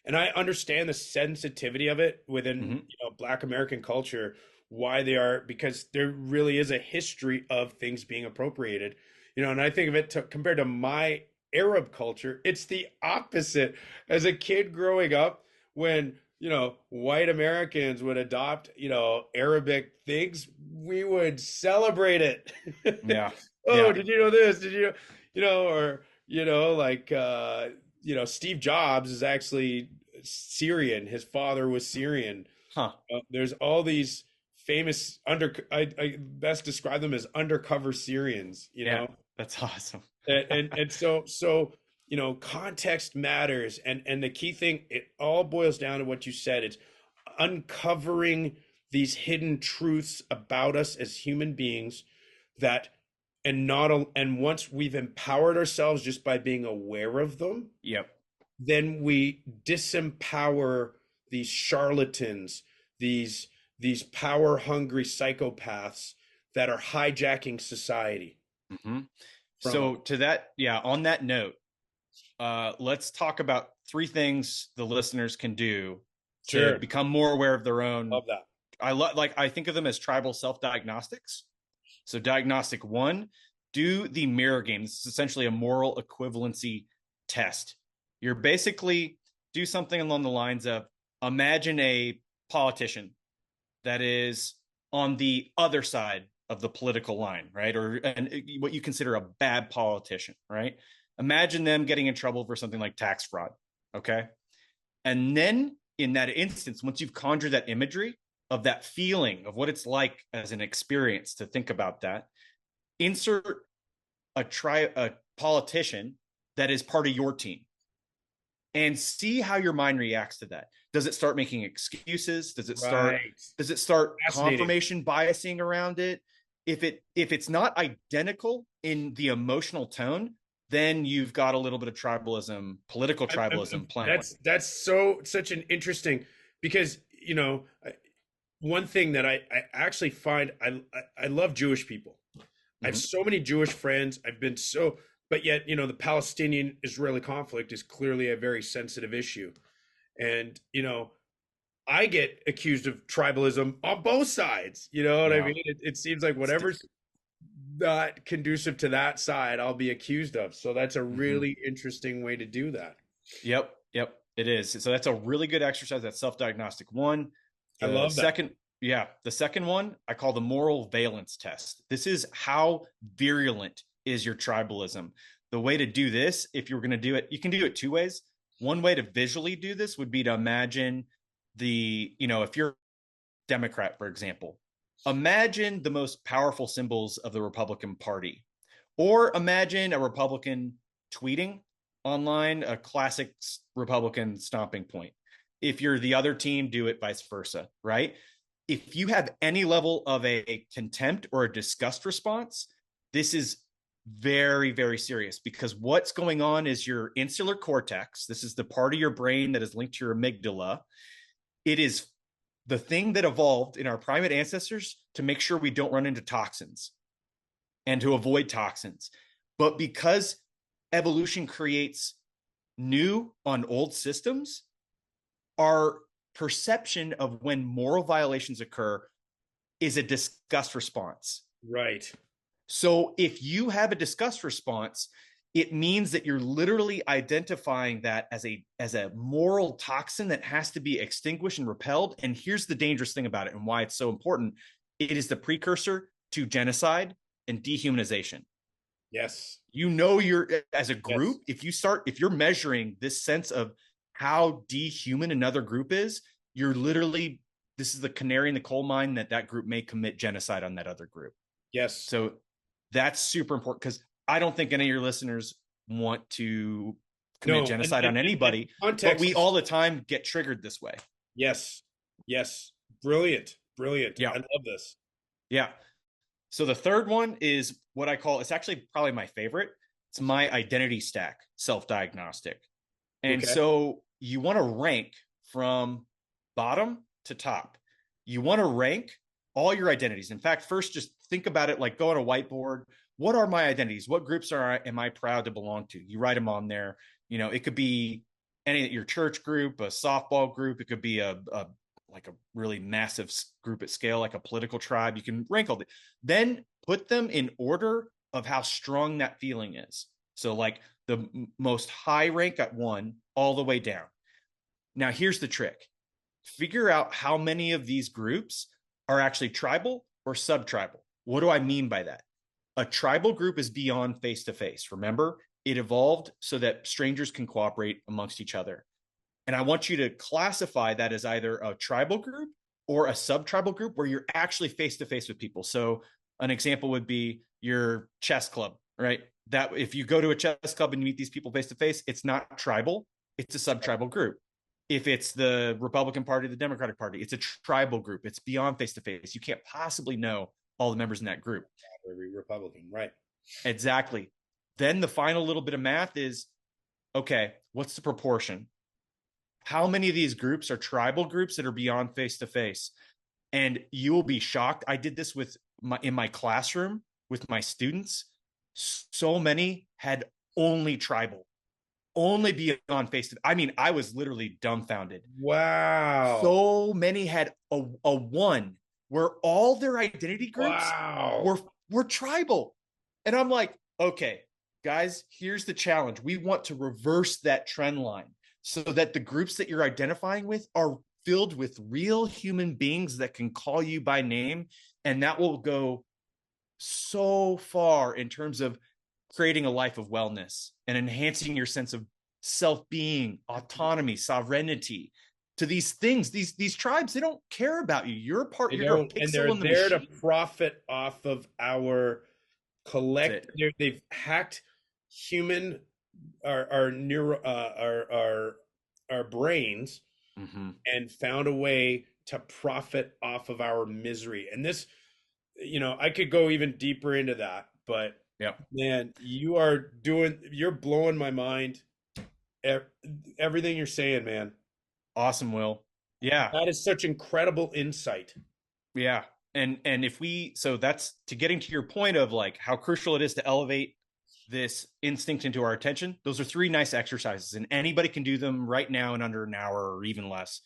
and I understand the sensitivity of it within Mhm. Black American culture, why they are, because there really is a history of things being appropriated. And I think of it compared to my Arab culture, it's the opposite. As a kid growing up, when white Americans would adopt Arabic things, we would celebrate it. Yeah. Oh, Yeah. did you know this? Did or like Steve Jobs is actually Syrian. His father was Syrian. Huh. There's all these famous I best describe them as undercover Syrians, Yeah. That's awesome. and so context matters, and the key thing, it all boils down to what you said. It's uncovering these hidden truths about us as human beings that and once we've empowered ourselves just by being aware of them, Yep. then we disempower these charlatans, these power hungry psychopaths that are hijacking society Mm-hmm. from us. So to that, yeah, on that note, let's talk about 3 things the listeners can do to Sure. become more aware of their own. Love that. I think of them as tribal self-diagnostics. So diagnostic 1, do the mirror game. This is essentially a moral equivalency test. You're basically do something along the lines of imagine a politician that is on the other side of the political line, right? Or what you consider a bad politician, right? Imagine them getting in trouble for something like tax fraud, okay? And then in that instance, once you've conjured that imagery of that feeling of what it's like as an experience to think about that, insert a politician that is part of your team and see how your mind reacts to that. Does it start making excuses? Does it start confirmation biasing around it? If it's not identical in the emotional tone, then you've got a little bit of tribalism, political tribalism playing. That's such an interesting, because one thing that I actually find, I love Jewish people. I have so many Jewish friends. I've been but yet, you know, the Palestinian-Israeli conflict is clearly a very sensitive issue. And, you know, I get accused of tribalism on both sides. You know what I Yeah. mean? It seems like whatever's not conducive to that side, I'll be accused of. So that's a really interesting way to do that. Yep. It is. So that's a really good exercise. That's self-diagnostic one. I love that. The second one I call the moral valence test. This is how virulent is your tribalism. The way to do this, if you're going to do it, you can do it two ways. One way to visually do this would be to imagine if you're a Democrat, for example, imagine the most powerful symbols of the Republican Party, or imagine a Republican tweeting online, a classic Republican stomping point. If you're the other team, do it vice versa, right? If you have any level of a contempt or a disgust response, this is very, very serious, because what's going on is your insular cortex. This is the part of your brain that is linked to your amygdala. It is the thing that evolved in our primate ancestors to make sure we don't run into toxins and to avoid toxins. But because evolution creates new on old systems, our perception of when moral violations occur is a disgust response. Right. So if you have a disgust response, it means that you're literally identifying that as a moral toxin that has to be extinguished and repelled. And here's the dangerous thing about it and why it's so important. It is the precursor to genocide and dehumanization. Yes. You're as a group, yes. If you're measuring this sense of how dehuman another group is, this is the canary in the coal mine that group may commit genocide on that other group. Yes. So that's super important, because I don't think any of your listeners want to commit genocide on anybody, but we all the time get triggered this way. Yes. Brilliant. Yeah. I love this. Yeah. So the third one is what I call, it's actually probably my favorite. It's my identity stack, self-diagnostic. And so you want to rank from bottom to top. You want to rank all your identities. In fact, first, just think about it like go on a whiteboard. What are my identities? What groups am I proud to belong to? You write them on there. You know, it could be your church group, a softball group. It could be a really massive group at scale, like a political tribe. You can rank all the, then put them in order of how strong that feeling is. So like the most high rank at 1 all the way down. Now here's the trick. Figure out how many of these groups are actually tribal or sub-tribal. What do I mean by that? A tribal group is beyond face-to-face. Remember, it evolved so that strangers can cooperate amongst each other. And I want you to classify that as either a tribal group or a sub-tribal group where you're actually face-to-face with people. So an example would be your chess club, right? That if you go to a chess club and you meet these people face-to-face, it's not tribal, it's a sub-tribal group. If it's the Republican Party, the Democratic Party, it's a tribal group. It's beyond face-to-face. You can't possibly know all the members in that group. Every Republican, right? Exactly. Then the final little bit of math is, okay, what's the proportion? How many of these groups are tribal groups that are beyond face-to-face? And you will be shocked. I did this in my classroom with my students. So many had only tribal, only beyond face-to-face. I mean, I was literally dumbfounded. Wow. So many had a 1 where all their identity groups were tribal. And I'm like, okay, guys, here's the challenge. We want to reverse that trend line so that the groups that you're identifying with are filled with real human beings that can call you by name. And that will go so far in terms of creating a life of wellness and enhancing your sense of self-being, autonomy, sovereignty. To these things, these tribes, they don't care about you. You're a pixel and they're in the there machine. To profit off of our they've hacked our brains and found a way to profit off of our misery. And this, I could go even deeper into that, but man, you're blowing my mind. Everything you're saying, man. Awesome, Will. Yeah. That is such incredible insight. Yeah. And so that's to getting to your point of like how crucial it is to elevate this instinct into our attention. Those are 3 nice exercises, and anybody can do them right now in under an hour or even less.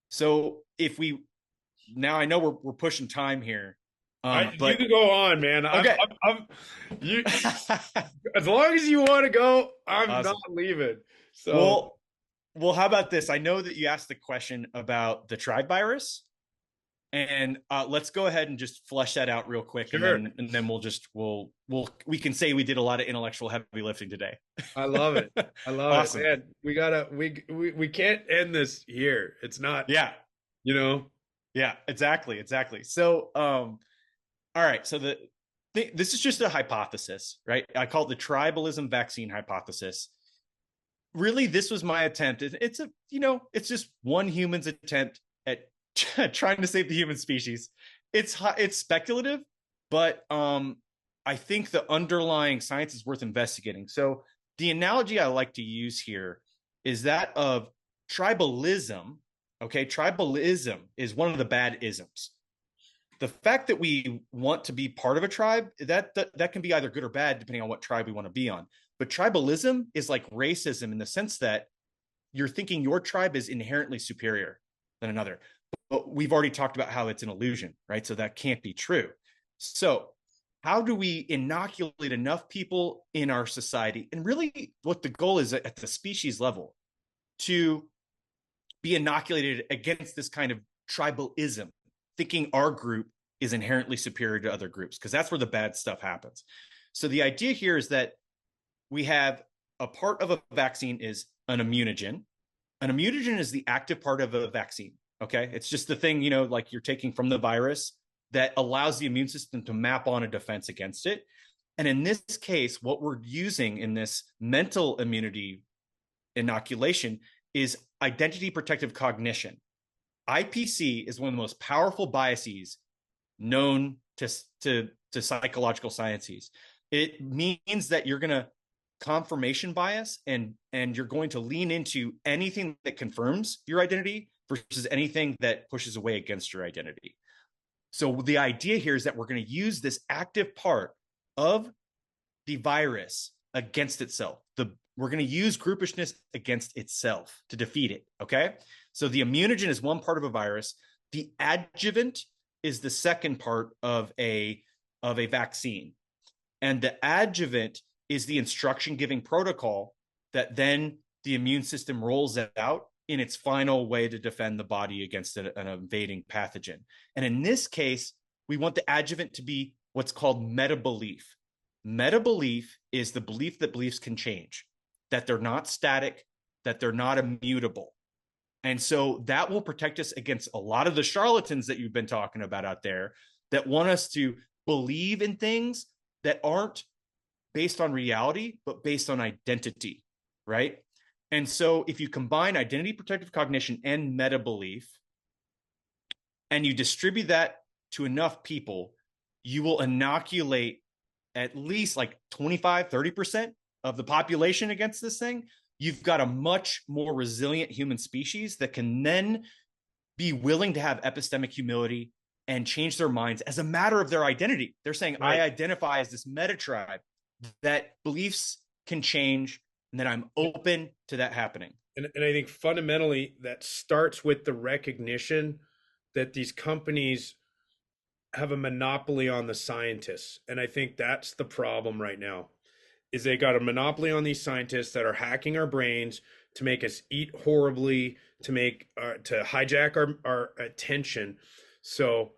So if we, now I know we're pushing time here. But you can go on, man. Okay. You, as long as you want to go, I'm awesome. not leaving. So well, how about this? I know that you asked the question about the tribe virus, and let's go ahead and just flesh that out real quick, sure. and then we can say we did a lot of intellectual heavy lifting today. I love it. I love awesome. it, man. We can't end this here. It's not. Yeah. You know. Yeah. Exactly. So, all right. So this is just a hypothesis, right? I call it the tribalism vaccine hypothesis. Really, this was my attempt. It's just one human's attempt at trying to save the human species. It's speculative, but I think the underlying science is worth investigating. So the analogy I like to use here is that of tribalism. Okay, tribalism is one of the bad isms. The fact that we want to be part of a tribe, that can be either good or bad depending on what tribe we want to be on. But tribalism is like racism in the sense that you're thinking your tribe is inherently superior than another. But we've already talked about how it's an illusion, right? So that can't be true. So how do we inoculate enough people in our society? And really what the goal is at the species level to be inoculated against this kind of tribalism, thinking our group is inherently superior to other groups, because that's where the bad stuff happens. So the idea here is that we have a part of a vaccine is an immunogen. An immunogen is the active part of a vaccine. Okay. It's just the thing, like you're taking from the virus that allows the immune system to map on a defense against it. And in this case, what we're using in this mental immunity inoculation is identity protective cognition. IPC is one of the most powerful biases known to psychological sciences. It means that you're going to confirmation bias and you're going to lean into anything that confirms your identity versus anything that pushes away against your identity. So the idea here is that we're going to use this active part of the virus against itself. We're going to use groupishness against itself to defeat it. Okay. So the immunogen is one part of a virus. The adjuvant is the second part of a vaccine. And the adjuvant is the instruction giving protocol that then the immune system rolls out in its final way to defend the body against an invading pathogen. And in this case, we want the adjuvant to be what's called meta-belief. Meta-belief is the belief that beliefs can change, that they're not static, that they're not immutable. And so that will protect us against a lot of the charlatans that you've been talking about out there that want us to believe in things that aren't based on reality, but based on identity, right? And so if you combine identity protective cognition and meta belief, and you distribute that to enough people, you will inoculate at least like 25, 30% of the population against this thing. You've got a much more resilient human species that can then be willing to have epistemic humility and change their minds as a matter of their identity. They're saying, right, I identify as this meta tribe, that beliefs can change, and that I'm open to that happening. And I think fundamentally that starts with the recognition that these companies have a monopoly on the scientists. And I think that's the problem right now, is they got a monopoly on these scientists that are hacking our brains to make us eat horribly, to hijack our attention. So,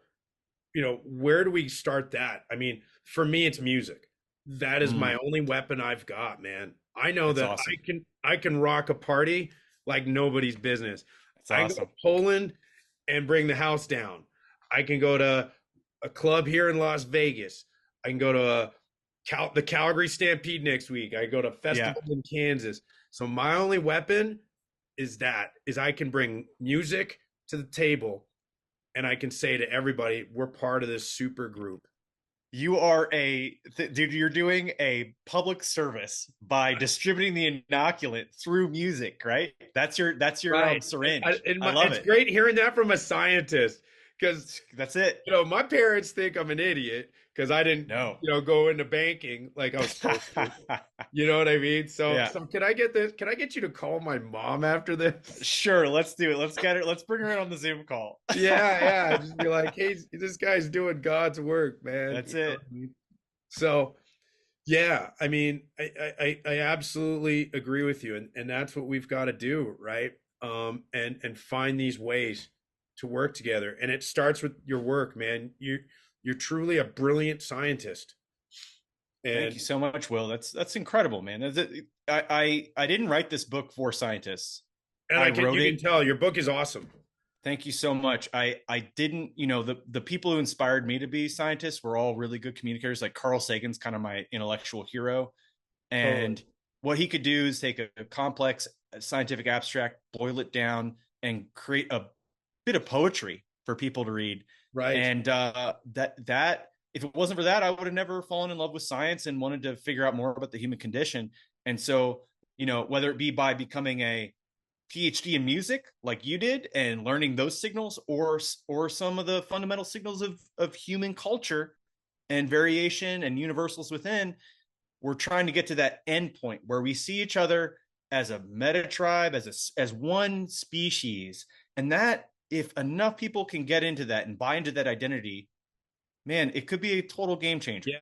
where do we start that? I mean, for me, it's music. That is my only weapon I've got, man. I know that's that awesome. I can rock a party like nobody's business. That's awesome. I can go to Poland and bring the house down. I can go to a club here in Las Vegas. I can go to the Calgary Stampede next week. I go to festivals in Kansas. So my only weapon is I can bring music to the table, and I can say to everybody, we're part of this super group. You are dude, you're doing a public service by distributing the inoculant through music, right? That's your right. Syringe. I love it. It's great hearing that from a scientist, because That's it. my parents think I'm an idiot because I didn't, No. go into banking like I was supposed to. You know what I mean? So, Yeah. so can I get this? Can I get you to call my mom after this? Sure, let's do it. Let's get her. Let's bring her in on the Zoom call. Yeah. Just be like, hey, this guy's doing God's work, man. That's You know it. what I mean? So, yeah, I mean, I absolutely agree with you, and that's what we've got to do, right? And find these ways to work together, and it starts with your work, man. You're truly a brilliant scientist. And Thank you so much, Will. That's incredible, man. I didn't write this book for scientists. and I you wrote can it. tell your book is awesome. Thank you so much. I didn't, the people who inspired me to be scientists were all really good communicators. Like Carl Sagan's kind of my intellectual hero. And Totally. what he could do is take a complex scientific abstract, boil it down, and create a bit of poetry for people to read. Right. And that if it wasn't for that, I would have never fallen in love with science and wanted to figure out more about the human condition. And so, whether it be by becoming a PhD in music like you did and learning those signals, or some of the fundamental signals of human culture and variation and universals within, we're trying to get to that end point where we see each other as a meta tribe, as one species. And that, if enough people can get into that and buy into that identity, man, it could be a total game changer. Yeah.